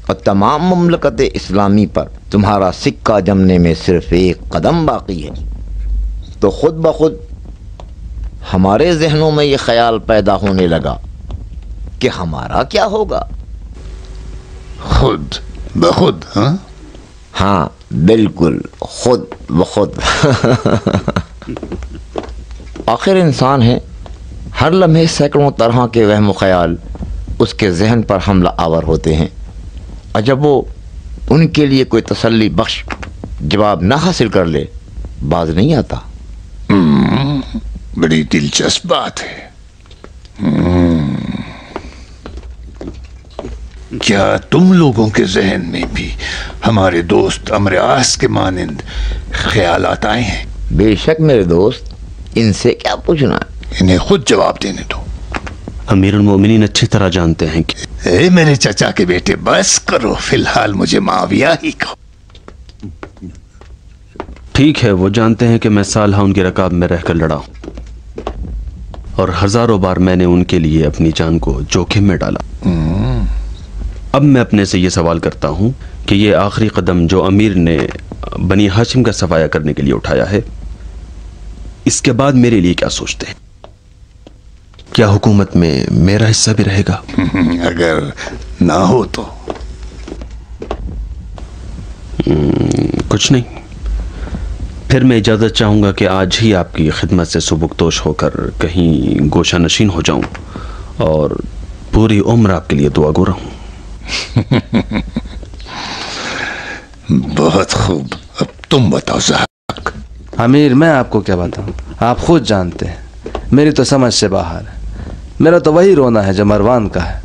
और तमाम मुमलकत इस्लामी पर तुम्हारा सिक्का जमने में सिर्फ एक कदम बाकी है। तो खुद ब खुद हमारे जहनों में ये ख्याल पैदा होने लगा कि हमारा क्या होगा। खुद ब खुद? हाँ, बिल्कुल खुद ब खुद। आखिर इंसान है, हर लम्हे सैकड़ों तरह के वहम ख्याल उसके जहन पर हमला आवर होते हैं और जब वो उनके लिए कोई तसल्ली बख्श जवाब ना हासिल कर ले, बाज नहीं आता। बड़ी दिलचस्प बात है। क्या तुम लोगों के जहन में भी हमारे दोस्त अम्र आस के मानिंद ख्यालात आए हैं? बेशक मेरे दोस्त, इनसे क्या पूछना है, इन्हें खुद जवाब देने दो। अमीरुल मोमिनीन अच्छी तरह जानते हैं कि मेरे चचा के बेटे, बस करो, फिलहाल मुझे माविया ही कहो। ठीक है, वो जानते हैं कि मैं सालहा उनकी रकाब में रहकर लड़ा हूं और हजारों बार मैंने उनके लिए अपनी जान को जोखिम में डाला। अब मैं अपने से ये सवाल करता हूं कि ये आखिरी कदम जो अमीर ने बनी हाशिम का सफाया करने के लिए उठाया है, इसके बाद मेरे लिए क्या सोचते हैं? क्या हुकूमत में मेरा हिस्सा भी रहेगा? अगर ना हो तो कुछ नहीं, फिर मैं इजाज़त चाहूँगा कि आज ही आपकी खिदमत से सुबुकदोश होकर कहीं गोशा नशीन हो जाऊँ और पूरी उम्र आपके लिए दुआ गो रहूँ। बहुत खूब, अब तुम बताओ ज़हाक। अमीर, मैं आपको क्या बताऊं, आप खुद जानते हैं, मेरी तो समझ से बाहर है। मेरा तो वही रोना है जो मरवान का है।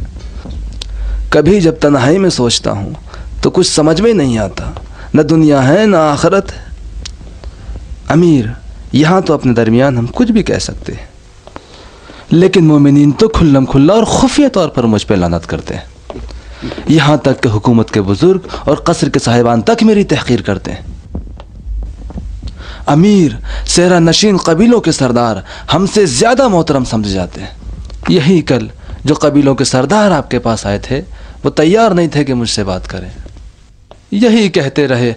कभी जब तन्हाई में सोचता हूँ तो कुछ समझ में नहीं आता, न दुनिया है न आखिरत है। अमीर, यहाँ तो अपने दरमियान हम कुछ भी कह सकते हैं, लेकिन मोमिनीन तो खुल्लम खुल्ला और खुफिया तौर पर मुझ पर लानत करते हैं। यहाँ तक कि हुकूमत के बुजुर्ग और कसर के साहिबान तक मेरी तहकीर करते हैं। अमीर, सेहरा नशीन कबीलों के सरदार हमसे ज़्यादा मोहतरम समझे जाते हैं। यही कल जो कबीलों के सरदार आपके पास आए थे वो तैयार नहीं थे कि मुझसे बात करें। यही कहते रहे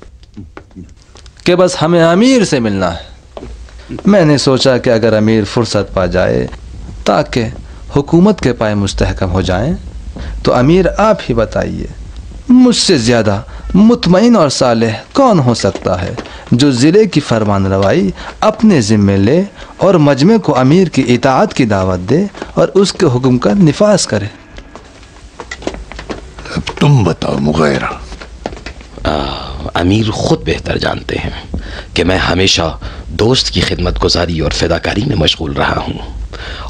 कि बस हमें अमीर से मिलना है। मैंने सोचा कि अगर अमीर फुर्सत पा जाए ताकि हुकूमत के पाए मुस्तहकम हो जाएं, तो अमीर आप ही बताइए, मुझसे ज़्यादा मुतमईन और सालेह कौन हो सकता है जो ज़िले की फरमान रवाई अपने ज़िम्मे ले और मजमे को अमीर की इताअत की दावत दे और उसके हुक्म का निफाज करे। अब तुम बताओ मुगैरा। अमीर खुद बेहतर जानते हैं कि मैं हमेशा दोस्त की खिदमत गुजारी और फिदाकारी में मशगूल रहा हूँ,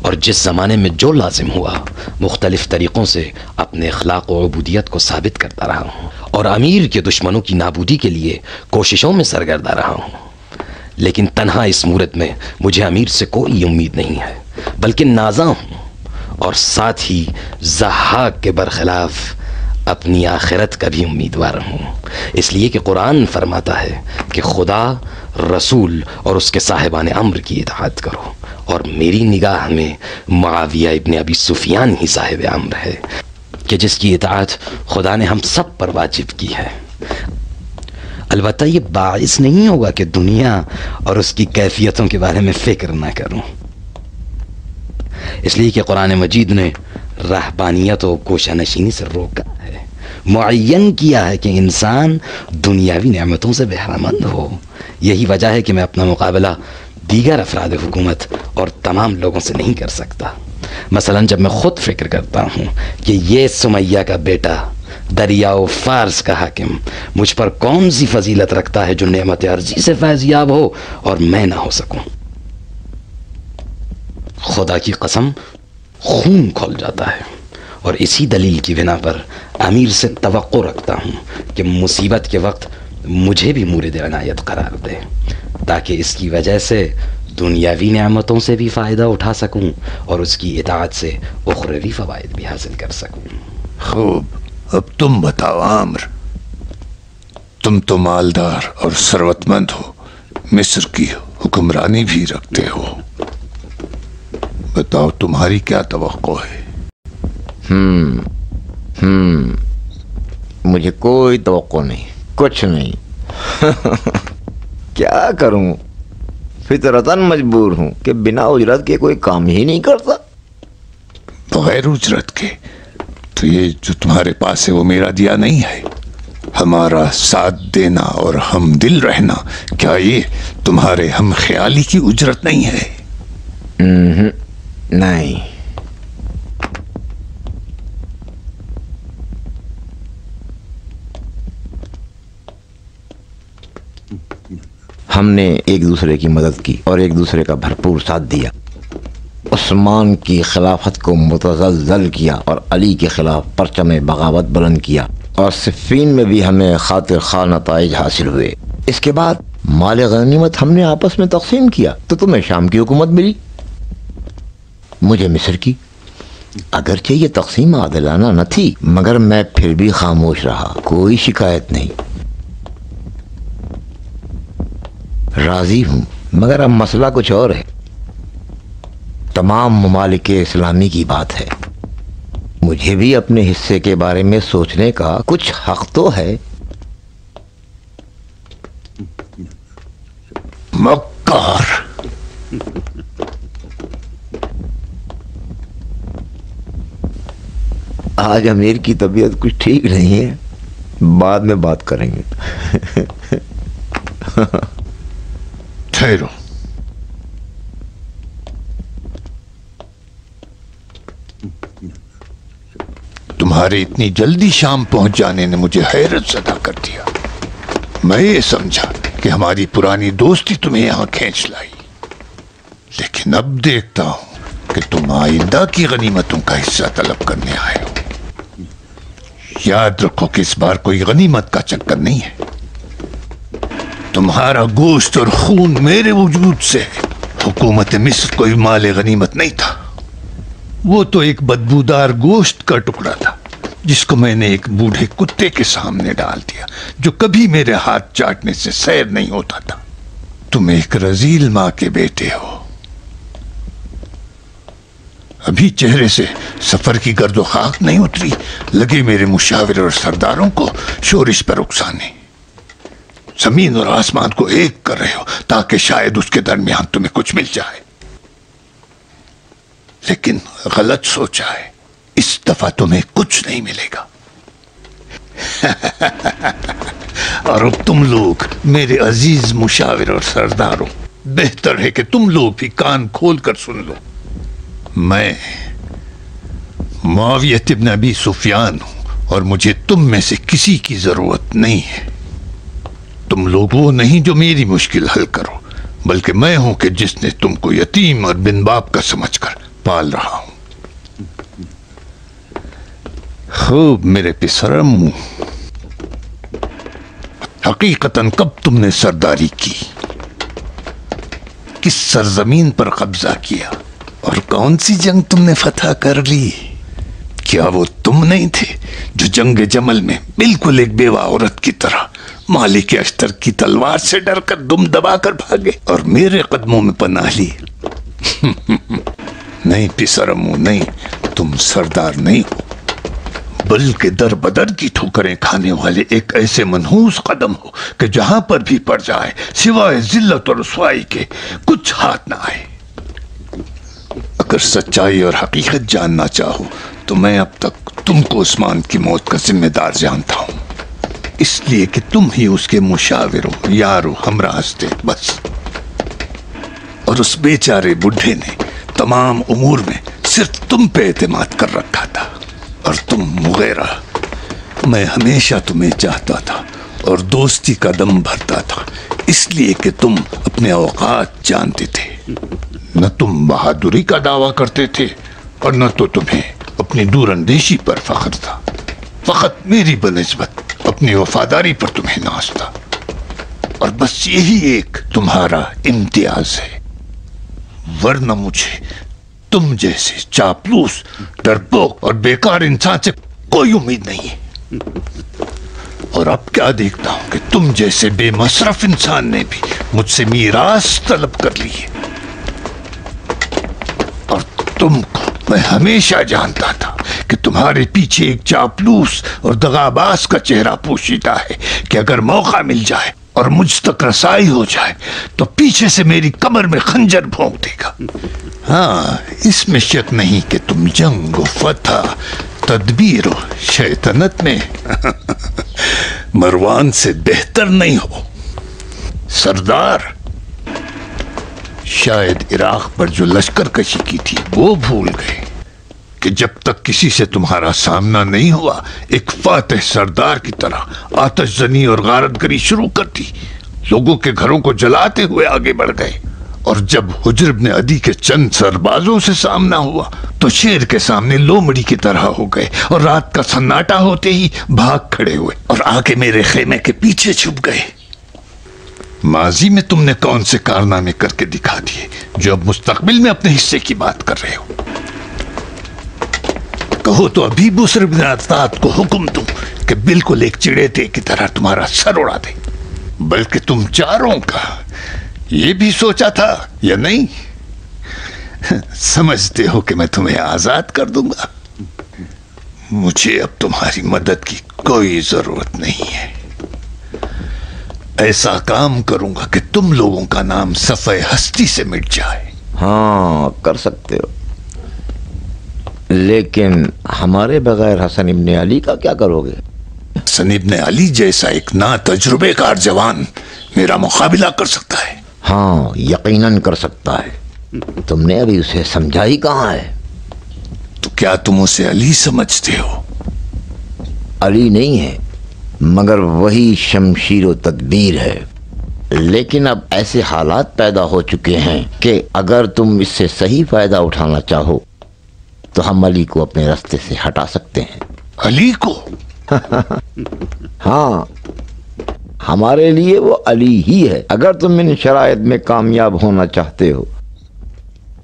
और जिस ज़माने में जो लाजिम हुआ मुख्तलिफ तरीक़ों से अपने अखलाक व उबूदियत को साबित करता रहा हूँ, और अमीर के दुश्मनों की नाबूदी के लिए कोशिशों में सरगर्दा रहा हूँ। लेकिन तन्हा इस मूरत में मुझे अमीर से कोई उम्मीद नहीं है, बल्कि नाज़ा हूँ, और साथ ही ज़हाक के बरखिलाफ़ अपनी आखिरत का भी उम्मीदवार हूँ। इसलिए कि कुरान फरमाता है कि खुदा, रसूल और उसके साहिबान अम्र की इताअत करो, और मेरी निगाह में मुआविया इब्न अबी सुफियान ही साहिब अम्र है कि जिसकी इताअत खुदा ने हम सब पर वाजिब की है। अलबत्ता ये बाइस नहीं होगा कि दुनिया और उसकी कैफियतों के बारे में फ़िक्र ना करूँ, इसलिए कि कुरान मजीद ने रहबानियत और कोशानशीनी से रोका है, मुअय्यन किया है कि इंसान दुनियावी नेमतों से बहरामंद हो। यही वजह है कि मैं अपना मुकाबला दीगर अफराद हुकूमत और तमाम लोगों से नहीं कर सकता। मसलन जब मैं ख़ुद फ़िक्र करता हूँ कि ये सुमैया का बेटा दरियाओ फ़ारस का हाकिम मुझ पर कौन सी फजीलत रखता है जो नेमत अर्जी से फैज़याब हो और मैं ना हो सकूँ, खुदा की कसम खून खोल जाता है। और इसी दलील की बिना पर अमीर से तवक्को रखता हूँ कि मुसीबत के वक्त मुझे भी मूरिद इनायत करार दे, ताकि इसकी वजह से दुनियावी नेमतों से भी फ़ायदा उठा सकूँ और उसकी इताअत से उखरवी फ़वाइद भी हासिल कर सकूँ। खूब, अब तुम बताओ आम्र, तुम तो मालदार और सरवतमंद हो, मिस्र की हुक्मरानी भी रखते हो, बताओ तुम्हारी क्या तवक्को है? मुझे कोई तवक्को नहीं, कुछ नहीं। क्या करूं, फितरतन मजबूर हूं कि बिना उजरत के कोई काम ही नहीं करता। बगैर उजरत के? तो ये जो तुम्हारे पास है वो मेरा दिया नहीं है। हमारा साथ देना और हम दिल रहना, क्या ये तुम्हारे हम ख्याली की उजरत नहीं है? नहीं। हमने एक दूसरे की मदद की और एक दूसरे का भरपूर साथ दिया। उस्मान की खिलाफत को मुतज़ल्ज़ल किया और अली के खिलाफ परचम बगावत बुलंद किया, और सिफ़ीन में भी हमें खातिर खा नताइज हासिल हुए। इसके बाद माल गनीमत हमने आपस में तक़सीम किया, तो तुम्हें शाम की हुकूमत मिली, मुझे मिस्र की। अगरचे ये तक़सीम आदिलाना न थी, मगर मैं फिर भी खामोश रहा, कोई शिकायत नहीं। राजी हूं, मगर अब मसला कुछ और है। तमाम ममालिक इस्लामी की बात है, मुझे भी अपने हिस्से के बारे में सोचने का कुछ हक तो है। मक्कार, आज अमीर की तबीयत कुछ ठीक नहीं है, बाद में बात करेंगे। ठहरो, तुम्हारे इतनी जल्दी शाम पहुंच जाने ने मुझे हैरत ज़दा कर दिया। मैं ये समझा कि हमारी पुरानी दोस्ती तुम्हें यहां खींच लाई, लेकिन अब देखता हूं कि तुम आइंदा की गनीमतों का हिस्सा तलब करने आए हो। याद रखो कि इस बार कोई गनीमत का चक्कर नहीं है। तुम्हारा गोश्त और खून मेरे वजूद से है। हुकूमत मिस्र कोई माल गनीमत नहीं था, वो तो एक बदबूदार गोश्त का टुकड़ा था जिसको मैंने एक बूढ़े कुत्ते के सामने डाल दिया, जो कभी मेरे हाथ चाटने से सैर नहीं होता था। तुम एक रजील मां के बेटे हो। अभी चेहरे से सफर की गर्दो खाक नहीं उतरी, लगे मेरे मुशाविर और सरदारों को शोरिश पर उकसाने। जमीन और आसमान को एक कर रहे हो ताकि शायद उसके दरमियान तुम्हें कुछ मिल जाए, लेकिन गलत सोचा है। इस दफा तुम्हें कुछ नहीं मिलेगा। और अब तुम लोग मेरे अजीज मुशाविर और सरदारों, बेहतर है कि तुम लोग भी कान खोल कर सुन लो। मैं मुआविया इब्न अबी सुफियान हूं और मुझे तुम में से किसी की जरूरत नहीं है। तुम लोग वो नहीं जो मेरी मुश्किल हल करो, बल्कि मैं हूं कि जिसने तुमको यतीम और बिन बाप का समझकर पाल रहा हूं। खूब मेरे पिसरम, हकीकतन कब तुमने सरदारी की, किस सरजमीन पर कब्जा किया और कौन सी जंग तुमने फतह कर ली? क्या वो तुम नहीं थे जो जंग जमल में बिल्कुल एक बेवा औरत की तरह मालिक अश्तर की तलवार से डरकर दुम दबाकर भागे और मेरे कदमों में पनाह ली? नहीं पिसरमू, नहीं, तुम सरदार नहीं हो, बल्कि दर बदर की ठोकरें खाने वाले एक ऐसे मनहूस कदम हो कि जहां पर भी पड़ जाए सिवाय जिल्लत और रुसवाई के कुछ हाथ ना आए। अगर सच्चाई और हकीकत जानना चाहो तो मैं अब तक तुमको उस्मान की मौत का जिम्मेदार जानता हूं, इसलिए कि तुम ही उसके मुशाविर हो, यार हो, हमराज थे बस। और उस बेचारे बुढ़े ने तमाम उमूर में सिर्फ तुम पे एतमाद कर रखा था। और तुम मुगैरा, मैं हमेशा तुम्हें चाहता था और दोस्ती का दम भरता था, इसलिए कि तुम अपने औकात जानते थे। न तुम बहादुरी का दावा करते थे और न तो तुम्हें अपनी दूरंदेशी पर फख्र था। फकत मेरी बनिस्बत अपनी वफादारी पर तुम्हें नाज था, और बस यही एक तुम्हारा इम्तियाज है। वरना मुझे तुम जैसे चापलूस, डरपोक और बेकार इंसान से कोई उम्मीद नहीं है। और अब क्या देखता हूं कि तुम जैसे बेमसरफ इंसान ने भी मुझसे मीरास तलब कर ली है। और तुमको मैं हमेशा जानता था कि तुम्हारे पीछे एक चापलूस और दगाबाज का चेहरा पोशीदा है कि अगर मौका मिल जाए और मुझ तक रसाई हो जाए तो पीछे से मेरी कमर में खंजर भोंक देगा। हाँ, इसमें शक नहीं कि तुम जंग व फतह, तदबीर व शैतानत में मरवान से बेहतर नहीं हो। सरदार, शायद इराक पर जो लश्कर कशी की थी वो भूल गए कि जब तक किसी से तुम्हारा सामना नहीं हुआ एक फातेह सरदार की तरह आतिशजनी और गारतगरी शुरू कर दी। लोगों के घरों को जलाते हुए आगे बढ़ गए, और जब हुज्र इब्न अदी के चंद सरबाजों से सामना हुआ तो शेर के सामने लोमड़ी की तरह हो गए और रात का सन्नाटा होते ही भाग खड़े हुए और आके मेरे खेमे के पीछे छुप गए। माजी में तुमने कौन से कारनामे करके दिखा दिए जो अब मुस्तकबिल में अपने हिस्से की बात कर रहे हो? कहो तो अभी बुसर बिन अत्तात को हुक्म दूं कि बिल्कुल एक चिड़ेते की तरह तुम्हारा सर उड़ा दे। बल्कि तुम चारों का ये भी सोचा था या नहीं? समझते हो कि मैं तुम्हें आजाद कर दूंगा? मुझे अब तुम्हारी मदद की कोई जरूरत नहीं है। ऐसा काम करूंगा कि तुम लोगों का नाम सफ़े हस्ती से मिट जाए। हाँ, कर सकते हो, लेकिन हमारे बगैर हसन इब्न अली का क्या करोगे? हसन इब्न अली जैसा एक ना तजुर्बेकार जवान मेरा मुकाबला कर सकता है। हाँ, यकीनन कर सकता है। तुमने अभी उसे समझा ही कहाँ है? तो क्या तुम उसे अली समझते हो? अली नहीं है, मगर वही शमशीर व तदबीर है। लेकिन अब ऐसे हालात पैदा हो चुके हैं कि अगर तुम इससे सही फायदा उठाना चाहो तो हम अली को अपने रास्ते से हटा सकते हैं। अली को? हाँ, हमारे लिए वो अली ही है। अगर तुम इन शराइत में कामयाब होना चाहते हो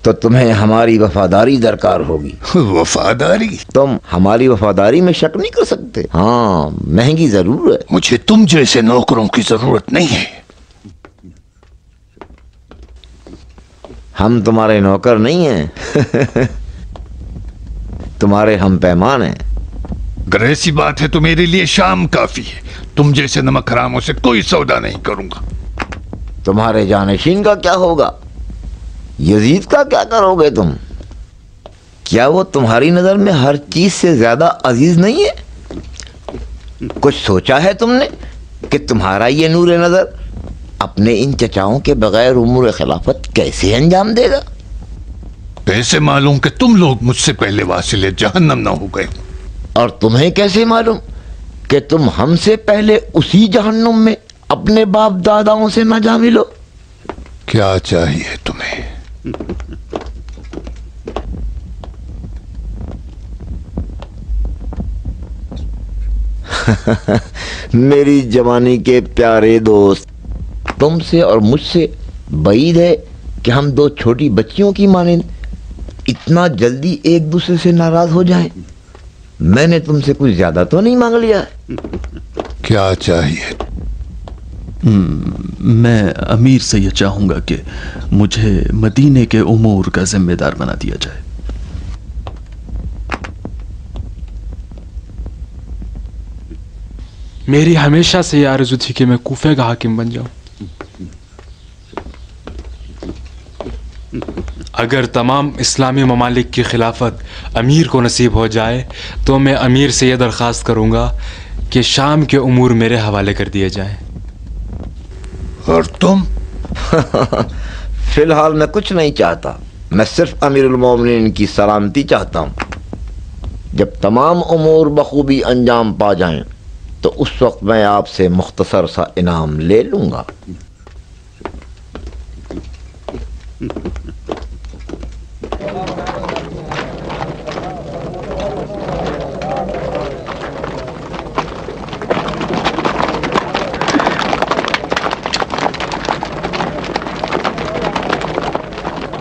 तो तुम्हें हमारी वफादारी दरकार होगी। वफादारी? तुम हमारी वफादारी में शक नहीं कर सकते। हाँ, महंगी जरूर है। मुझे तुम जैसे नौकरों की जरूरत नहीं है। हम तुम्हारे नौकर नहीं हैं। तुम्हारे हम पैमान हैं। अगर ऐसी बात है तो मेरे लिए शाम काफी है। तुम जैसे नमक हरामों से कोई सौदा नहीं करूंगा। तुम्हारे जानशीन का क्या होगा? यजीद का क्या करोगे तुम? क्या वो तुम्हारी नजर में हर चीज से ज्यादा अजीज नहीं है? कुछ सोचा है तुमने कि तुम्हारा ये नूर नजर अपने इन चचाओं के बगैर उमूर खिलाफत कैसे अंजाम देगा? कैसे मालूम कि तुम लोग मुझसे पहले वासिले जहन्नम न हो गए? और तुम्हें कैसे मालूम कि तुम हमसे पहले उसी जहन्नुम में अपने बाप दादाओं से न जा मिलो? क्या चाहिए तुम्हें? मेरी जवानी के प्यारे दोस्त, तुमसे और मुझसे बईद है कि हम दो छोटी बच्चियों की मानिंद इतना जल्दी एक दूसरे से नाराज हो जाएं। मैंने तुमसे कुछ ज्यादा तो नहीं मांग लिया है। क्या चाहिए? मैं अमीर से यह चाहूंगा कि मुझे मदीने के उमूर का जिम्मेदार बना दिया जाए। मेरी हमेशा से यह आरज़ू थी कि मैं कूफे का हाकिम बन जाऊं। अगर तमाम इस्लामी ममालिक की खिलाफत अमीर को नसीब हो जाए तो मैं अमीर से यह दरख्वास्त करूंगा कि शाम के उमूर मेरे हवाले कर दिए जाएं। और तुम? फिलहाल मैं कुछ नहीं चाहता। मैं सिर्फ अमीरुल मोमिनीन की सलामती चाहता हूँ। जब तमाम उमूर बखूबी अंजाम पा जाएं तो उस वक्त मैं आपसे मुख्तसर सा इनाम ले लूंगा।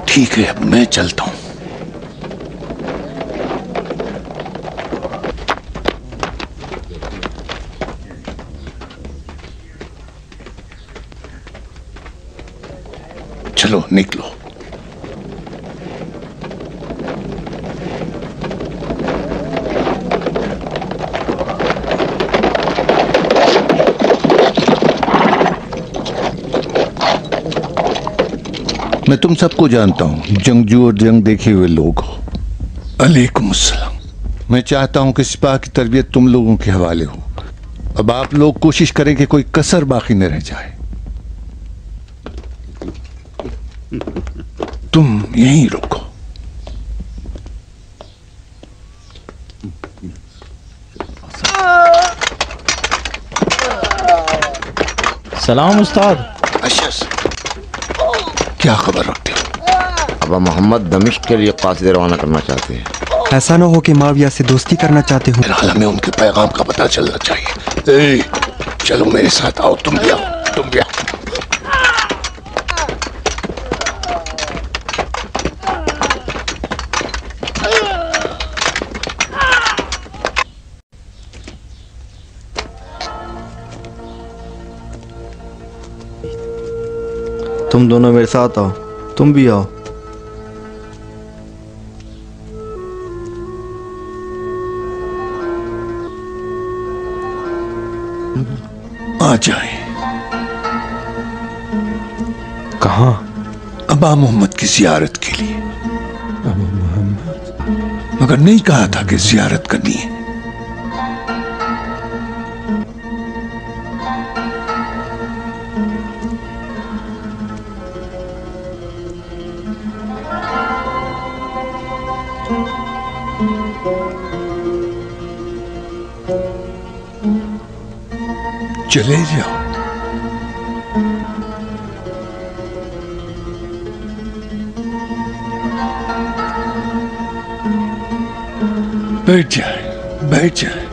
ठीक है, अब मैं चलता हूं। चलो निकलो। मैं तुम सबको जानता हूं, जंगजू और जंग देखे हुए लोग हो। अलैकुम अस्सलाम। मैं चाहता हूं कि सिपाह की तरबियत तुम लोगों के हवाले हो। अब आप लोग कोशिश करें कि कोई कसर बाकी न रह जाए। तुम यहीं रुको। सलाम उस्ताद। क्या खबर रखते हो? अबा मोहम्मद दमिश्क के लिए कासिद रवाना करना चाहते हैं। ऐसा न हो कि माविया से दोस्ती करना चाहते हो। फिलहाल हमें उनके पैगाम का पता चलना चाहिए। चलो मेरे साथ आओ। तुम भी आओ, तुम भी आओ। तुम दोनों मेरे साथ आओ। तुम भी आओ। आ जाए। कहाँ? अबा मोहम्मद की जियारत के लिए। अबा मोहम्मद? मगर नहीं कहा था कि जियारत करनी है। चले जाओ। बैठ जाए, बैठ जाए।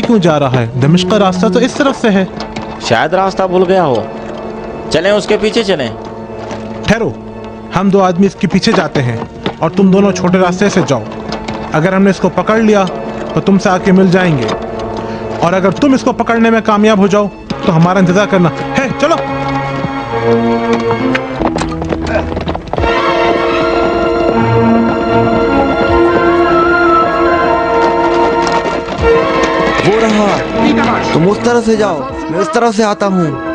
क्यों जा रहा है? दमिश्क का रास्ता तो इस तरफ से है। शायद रास्ता भूल गया हो। चलें उसके पीछे चलें। ठहरो, हम दो आदमी इसके पीछे जाते हैं। और तुम दोनों छोटे रास्ते से जाओ। अगर हमने इसको पकड़ लिया तो तुमसे आके मिल जाएंगे, और अगर तुम इसको पकड़ने में कामयाब हो जाओ तो हमारा इंतजार करना है। चलो। वो रहा, तुम उस तरफ से जाओ, मैं इस तरफ से आता हूँ।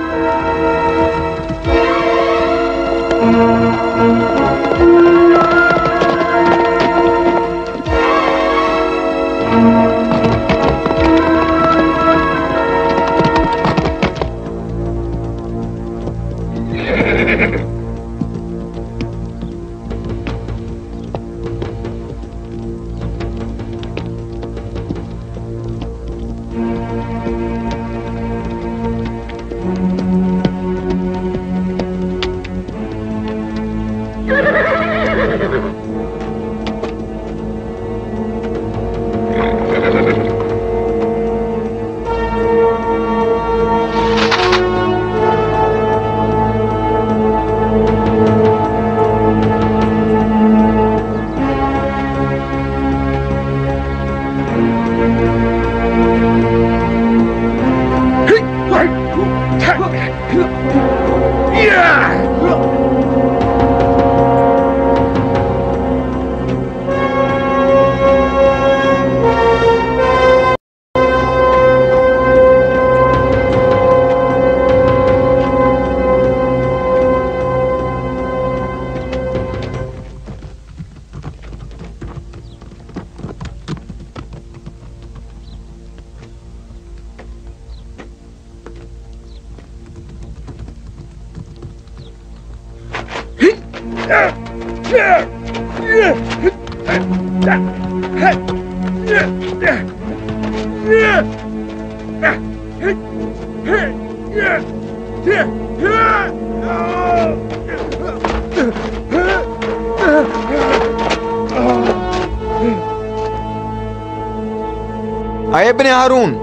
इब्ने हारून,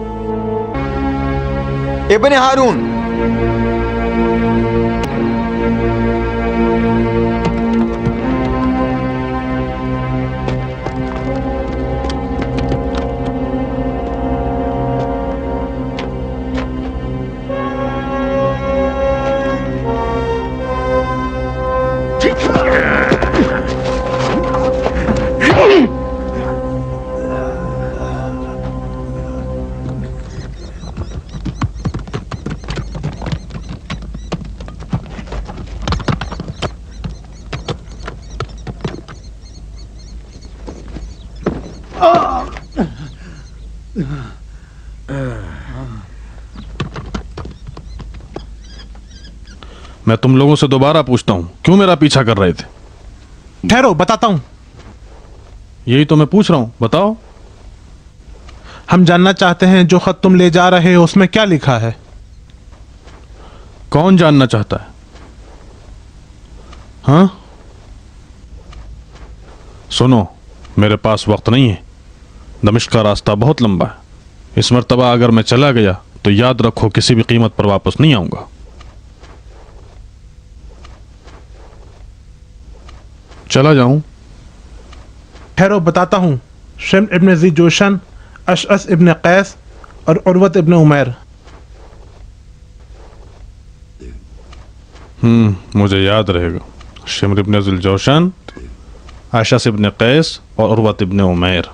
इब्ने हारून, मैं तुम लोगों से दोबारा पूछता हूं, क्यों मेरा पीछा कर रहे थे? ठहरो, बताता हूं। यही तो मैं पूछ रहा हूं, बताओ। हम जानना चाहते हैं जो खत तुम ले जा रहे हो उसमें क्या लिखा है। कौन जानना चाहता है? हाँ, सुनो, मेरे पास वक्त नहीं है। दमिश्क का रास्ता बहुत लंबा है। इस मर्तबा अगर मैं चला गया तो याद रखो किसी भी कीमत पर वापस नहीं आऊंगा। चला जाऊं? ठहरो, बताता हूं। शिम्र इब्ने ज़ी जोशन, अशअस इब्ने कैस और उर्वत इब्ने उमैर। मुझे याद रहेगा। शिम्र इब्ने ज़ी जोशन, अशअस इब्ने कैस और उर्वत इब्ने उमैर।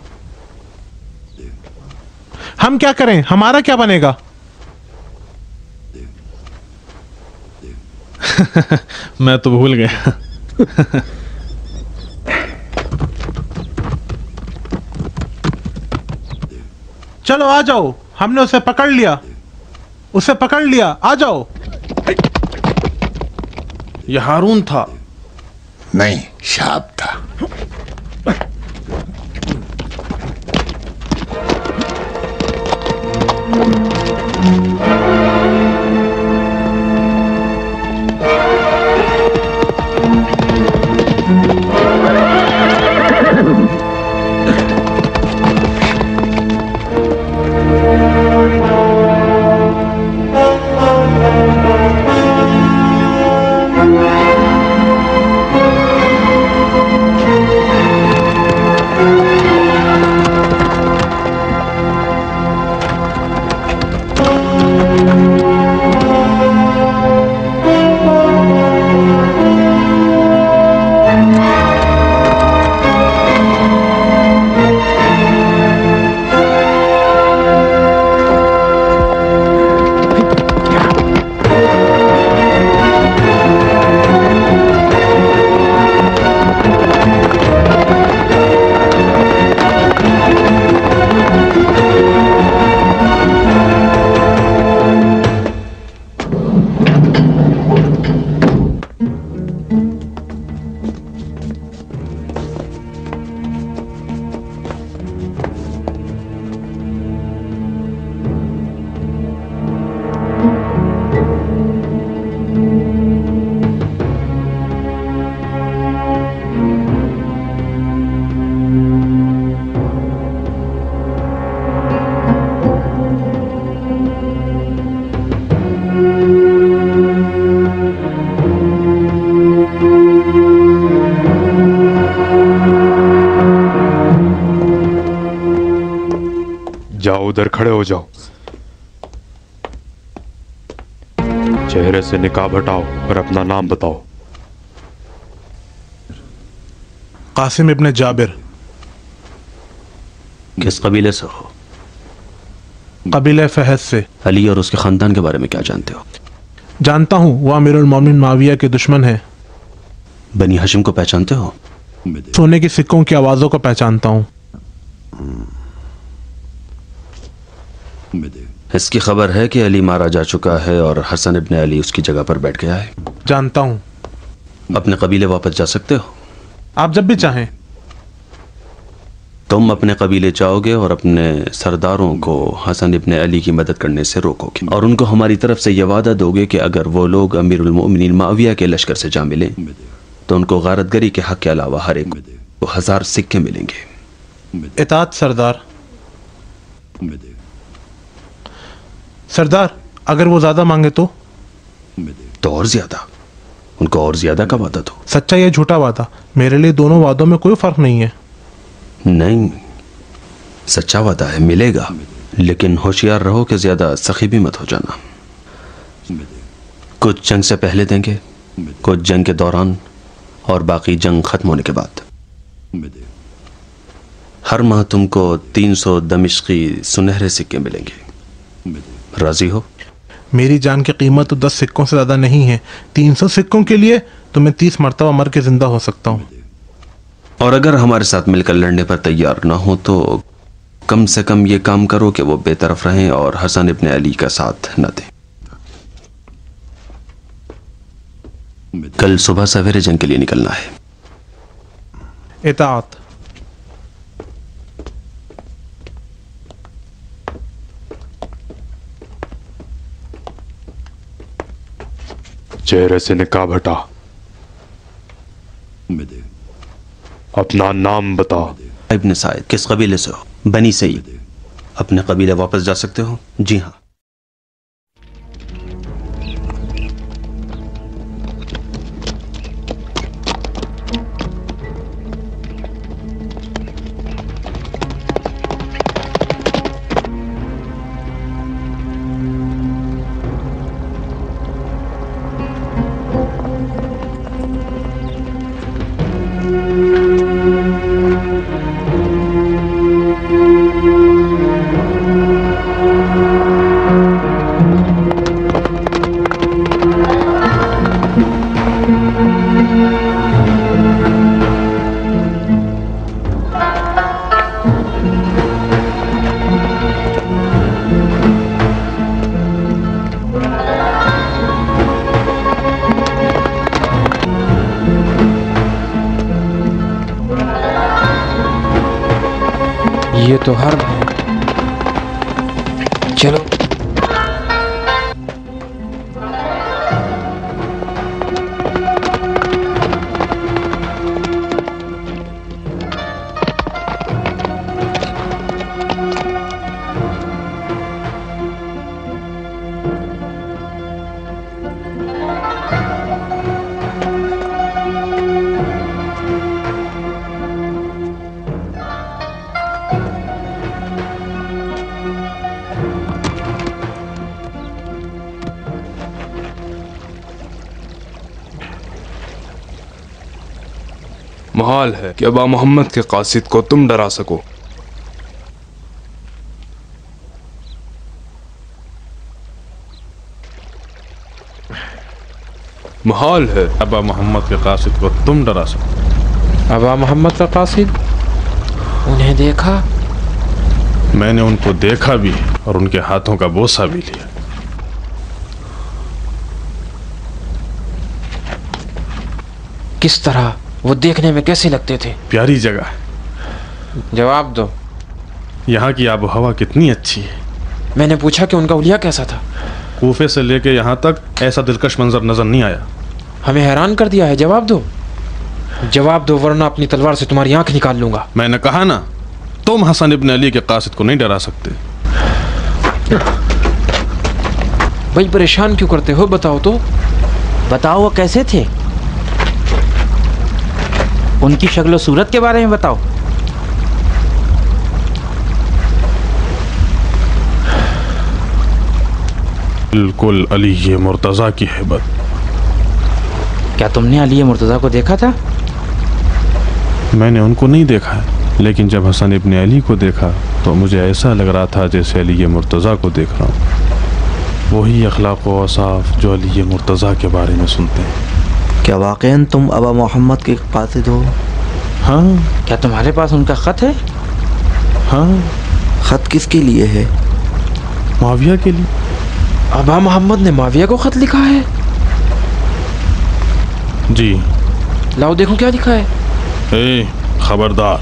हम क्या करें, हमारा क्या बनेगा? मैं तो भूल गया। चलो आ जाओ, हमने उसे पकड़ लिया, उसे पकड़ लिया, आ जाओ। यह हारून था। नहीं, शाब था। खड़े हो जाओ। चेहरे से निकाब हटाओ और अपना नाम बताओ। कासिम इब्ने जाबिर। किस कबीले से हो? कबीले फहद से। अली और उसके खानदान के बारे में क्या जानते हो? जानता हूँ, वह अमीरुल मोमिनीन माविया के दुश्मन है। बनी हाशिम को पहचानते हो? सोने के सिक्कों की आवाजों को पहचानता हूँ। इसकी खबर है कि अली मारा जा चुका है और हसन इब्ने अली उसकी जगह पर बैठ गया है। जानता हूँ। अपने कबीले वापस जा सकते हो? आप जब भी चाहें। तुम अपने कबीले जाओगे और अपने सरदारों को हसन इब्ने अली की मदद करने से रोकोगे और उनको हमारी तरफ से यह वादा दोगे कि अगर वो लोग अमीरुल मोमिनीन माविया के लश्कर से जा मिले तो उनको गारतगरी के हक के अलावा हर एक को 1000 सिक्के मिलेंगे। इताअत सरदार। सरदार, अगर वो ज्यादा मांगे तो और ज्यादा? उनको और ज्यादा का वादा दो। सच्चा या झूठा वादा, मेरे लिए दोनों वादों में कोई फर्क नहीं है। नहीं, सच्चा वादा है, मिलेगा, लेकिन होशियार रहो कि ज्यादा सखी भी मत हो जाना। कुछ जंग से पहले देंगे, कुछ जंग के दौरान और बाकी जंग खत्म होने के बाद। हर माह तुमको 300 दमिश्की सुनहरे सिक्के मिलेंगे। राजी हो? मेरी जान की कीमत तो 10 सिक्कों से ज्यादा नहीं है। 300 सिक्कों के लिए तो मैं 30 मरतबा मर के जिंदा हो सकता हूँ। और अगर हमारे साथ मिलकर लड़ने पर तैयार ना हो तो कम से कम ये काम करो कि वो बेतरफ रहें और हसन इब्ने अली का साथ न दें। कल सुबह सवेरे जंग के लिए निकलना है। इताअत। चेहरे से निकाब हटा, अपना नाम बताओ। इब्ने साइद। किस कबीले से हो? बनी सईद। अपने कबीले वापस जा सकते हो? जी हाँ। ये तो हर्ब है। चलो। महाल है कि अबा मोहम्मद के कासिद को तुम डरा सको। महाल है अबा मोहम्मद के कासिद को तुम डरा सको। अबा मोहम्मद का कासिद? उन्हें देखा? मैंने उनको देखा भी और उनके हाथों का बोसा भी लिया। किस तरह? वो देखने में कैसे लगते थे? प्यारी जगह है। जवाब दो। यहाँ की आबो हवा कितनी अच्छी है। मैंने पूछा कि उनका हुलिया कैसा था। कूफे से लेके यहाँ तक ऐसा दिलकश मंजर नजर नहीं आया। हमें हैरान कर दिया है। जवाब दो, जवाब दो, वरना अपनी तलवार से तुम्हारी आंख निकाल लूंगा। मैंने कहा ना, तुम हसन इब्ने अली के कासिद को नहीं डरा सकते। भाई परेशान क्यों करते हो? बताओ तो। बताओ वो कैसे थे? उनकी शक्ल सूरत के बारे में बताओ। बिल्कुल अली ये मुर्तज़ा की हैबत। क्या तुमने अली मुर्तज़ा को देखा था? मैंने उनको नहीं देखा है, लेकिन जब हसन इब्न अली को देखा तो मुझे ऐसा लग रहा था जैसे अली मुर्तज़ा को देख रहा हूँ। वही अखलाक व औसाफ जो अली मुर्तज़ा के बारे में सुनते हैं। क्या वाक़ईन तुम अबा मोहम्मद के कासिद हो? हाँ। क्या तुम्हारे पास उनका ख़त है? हाँ। ख़त किसके लिए है? माविया के लिए। अबा मोहम्मद ने माविया को ख़त लिखा है? जी। लाओ देखो क्या लिखा है। ए, खबरदार,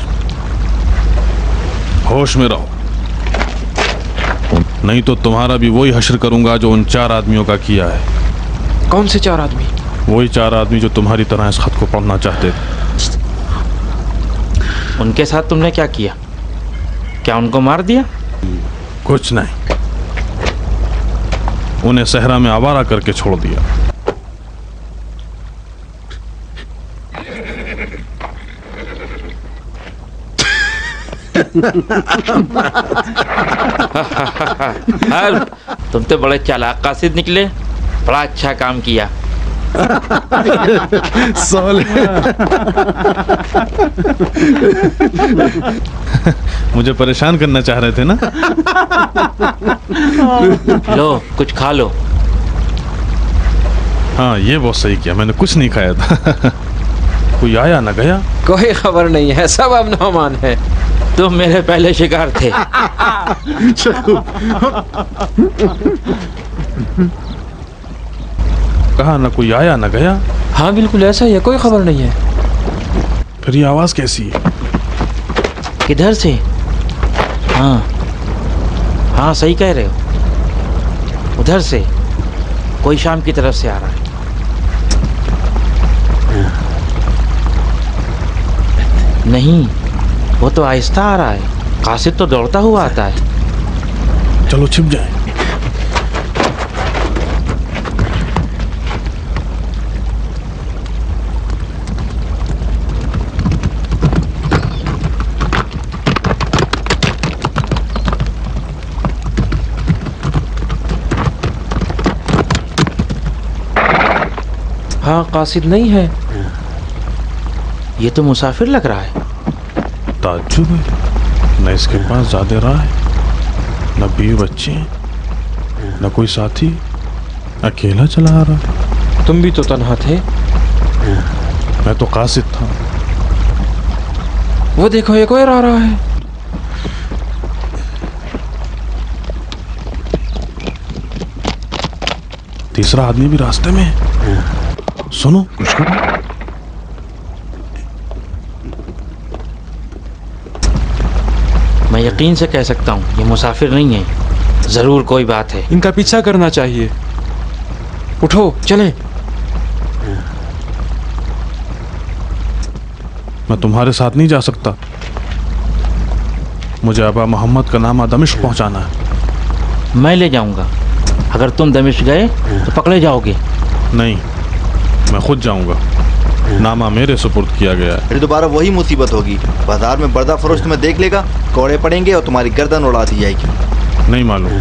होश में रहो, नहीं तो तुम्हारा भी वही हश्र करूंगा जो उन 4 आदमियों का किया है। कौन से 4 आदमी? वही 4 आदमी जो तुम्हारी तरह इस खत को पढ़ना चाहते थे। उनके साथ तुमने क्या किया? क्या उनको मार दिया? कुछ नहीं, उन्हें सहरा में आवारा करके छोड़ दिया। तुम तो बड़े चालाक कासिद निकले, बड़ा अच्छा काम किया। मुझे परेशान करना चाह रहे थे ना? लो कुछ खा लो। हाँ ये बहुत सही किया, मैंने कुछ नहीं खाया था। कोई आया ना गया? कोई खबर नहीं है, सब अब नौमान है। तुम मेरे पहले शिकार थे। कहा ना कोई आया ना गया? हाँ बिल्कुल ऐसा ही है, कोई खबर नहीं है। फिर ये आवाज कैसी है? किधर से? हाँ हाँ सही कह रहे हो, उधर से कोई शाम की तरफ से आ रहा है। नहीं, वो तो आहिस्ता आ रहा है, कासिद तो दौड़ता हुआ आता है। चलो छिप जाए। हाँ कासिद नहीं है। ये तो मुसाफिर लग रहा है। ताज्जुब है, न इसके पास ज्यादा राह है, न बीवी बच्चे हैं, न कोई साथी, अकेला चला आ रहा। तुम भी तो तन्हा थे। मैं तो कासिद था। वो देखो एक और आ रहा है। तीसरा आदमी भी रास्ते में है। सुनो कुछ करो। मैं यकीन से कह सकता हूँ ये मुसाफिर नहीं है, जरूर कोई बात है। इनका पीछा करना चाहिए। उठो चलें। मैं तुम्हारे साथ नहीं जा सकता, मुझे अबा मोहम्मद का नामा दमिश्क पहुंचाना है। मैं ले जाऊंगा, अगर तुम दमिश्क गए तो पकड़े जाओगे। नहीं, मैं खुद जाऊंगा, नामा मेरे सुपुर्द किया गया है। फिर दोबारा वही मुसीबत होगी, बाजार में पर्दा फरोश तुम्हें देख लेगा, कोड़े पड़ेंगे और तुम्हारी गर्दन उड़ा दी जाएगी। नहीं मालूम,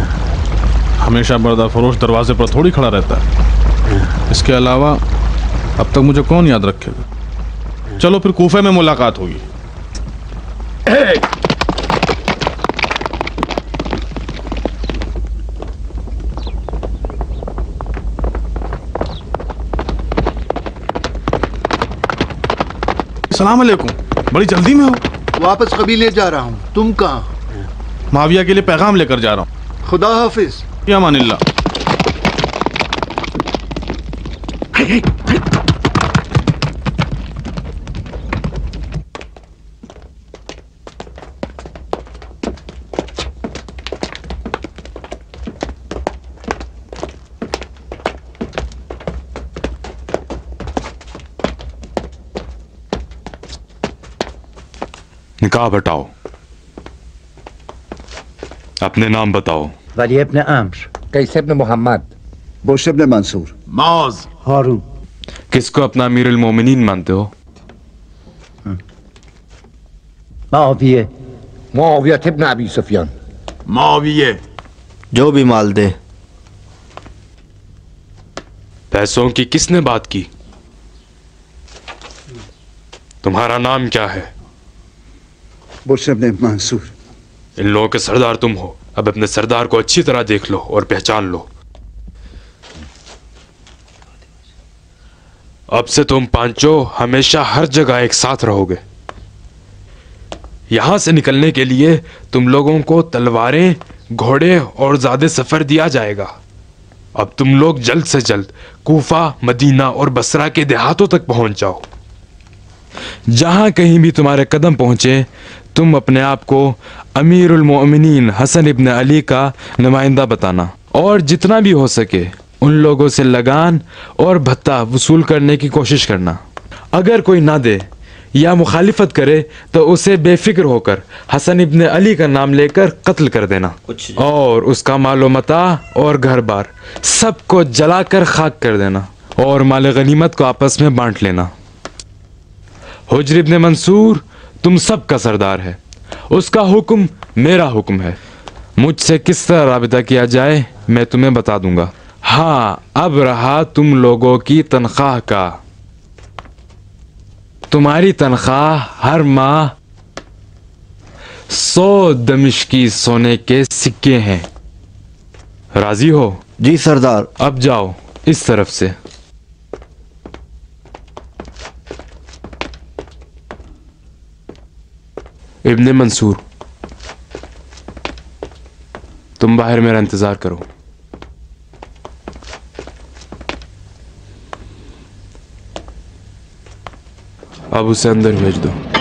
हमेशा पर्दा फरोश दरवाजे पर थोड़ी खड़ा रहता है। इसके अलावा अब तक मुझे कौन याद रखेगा। चलो फिर कूफे में मुलाकात होगी। सलाम अलैकुम, बड़ी जल्दी में हो? वापस कबीले जा रहा हूँ, तुम कहाँ? माविया के लिए पैगाम लेकर जा रहा हूँ। खुदा हाफिज। या मानिल्लाह। निकाह बताओ, अपने नाम बताओ। वली इब्न अम्र, कैस इब्न मोहम्मद, बुश इब्न मंसूर, मौज, हारून। किसको अपना अमीरुल मोमिनीन मानते हो? मुआविया इब्न अबी सुफियान। जो भी माल दे। पैसों की किसने बात की? तुम्हारा नाम क्या है? मुशर्रफ ने मंसूर। इन लोगों के सरदार तुम हो। अब अपने सरदार को अच्छी तरह देख लो और पहचान लो। अब से तुम पांचों हमेशा हर जगह एक साथ रहोगे। यहां से निकलने के लिए तुम लोगों को तलवारें, घोड़े और ज्यादा सफर दिया जाएगा। अब तुम लोग जल्द से जल्द कूफा, मदीना और बसरा के देहातों तक पहुंच जाओ। जहां कहीं भी तुम्हारे कदम पहुंचे, तुम अपने आप को अमीरुल मोमिनीन हसन इब्न अली का नुमाइंदा बताना और जितना भी हो सके उन लोगों से लगान और भत्ता वसूल करने की कोशिश करना। अगर कोई ना दे या मुखालिफत करे तो उसे बेफिक्र होकर हसन इब्न अली का नाम लेकर कत्ल कर देना और उसका मालो मता और घर बार सबको जलाकर खाक कर देना और माल गनीमत को आपस में बांट लेना। हुज्र इब्न मंसूर तुम सब का सरदार है। उसका हुक्म मेरा हुक्म है। मुझसे किस तरह राबिता किया जाए मैं तुम्हें बता दूंगा। हाँ, अब रहा तुम लोगों की तनख्वाह का। तुम्हारी तनख्वाह हर माह 100 दमिश्की सोने के सिक्के हैं। राजी हो? जी सरदार। अब जाओ इस तरफ से। इब्ने मंसूर, तुम बाहर मेरा इंतजार करो। अब उसे अंदर भेज दो।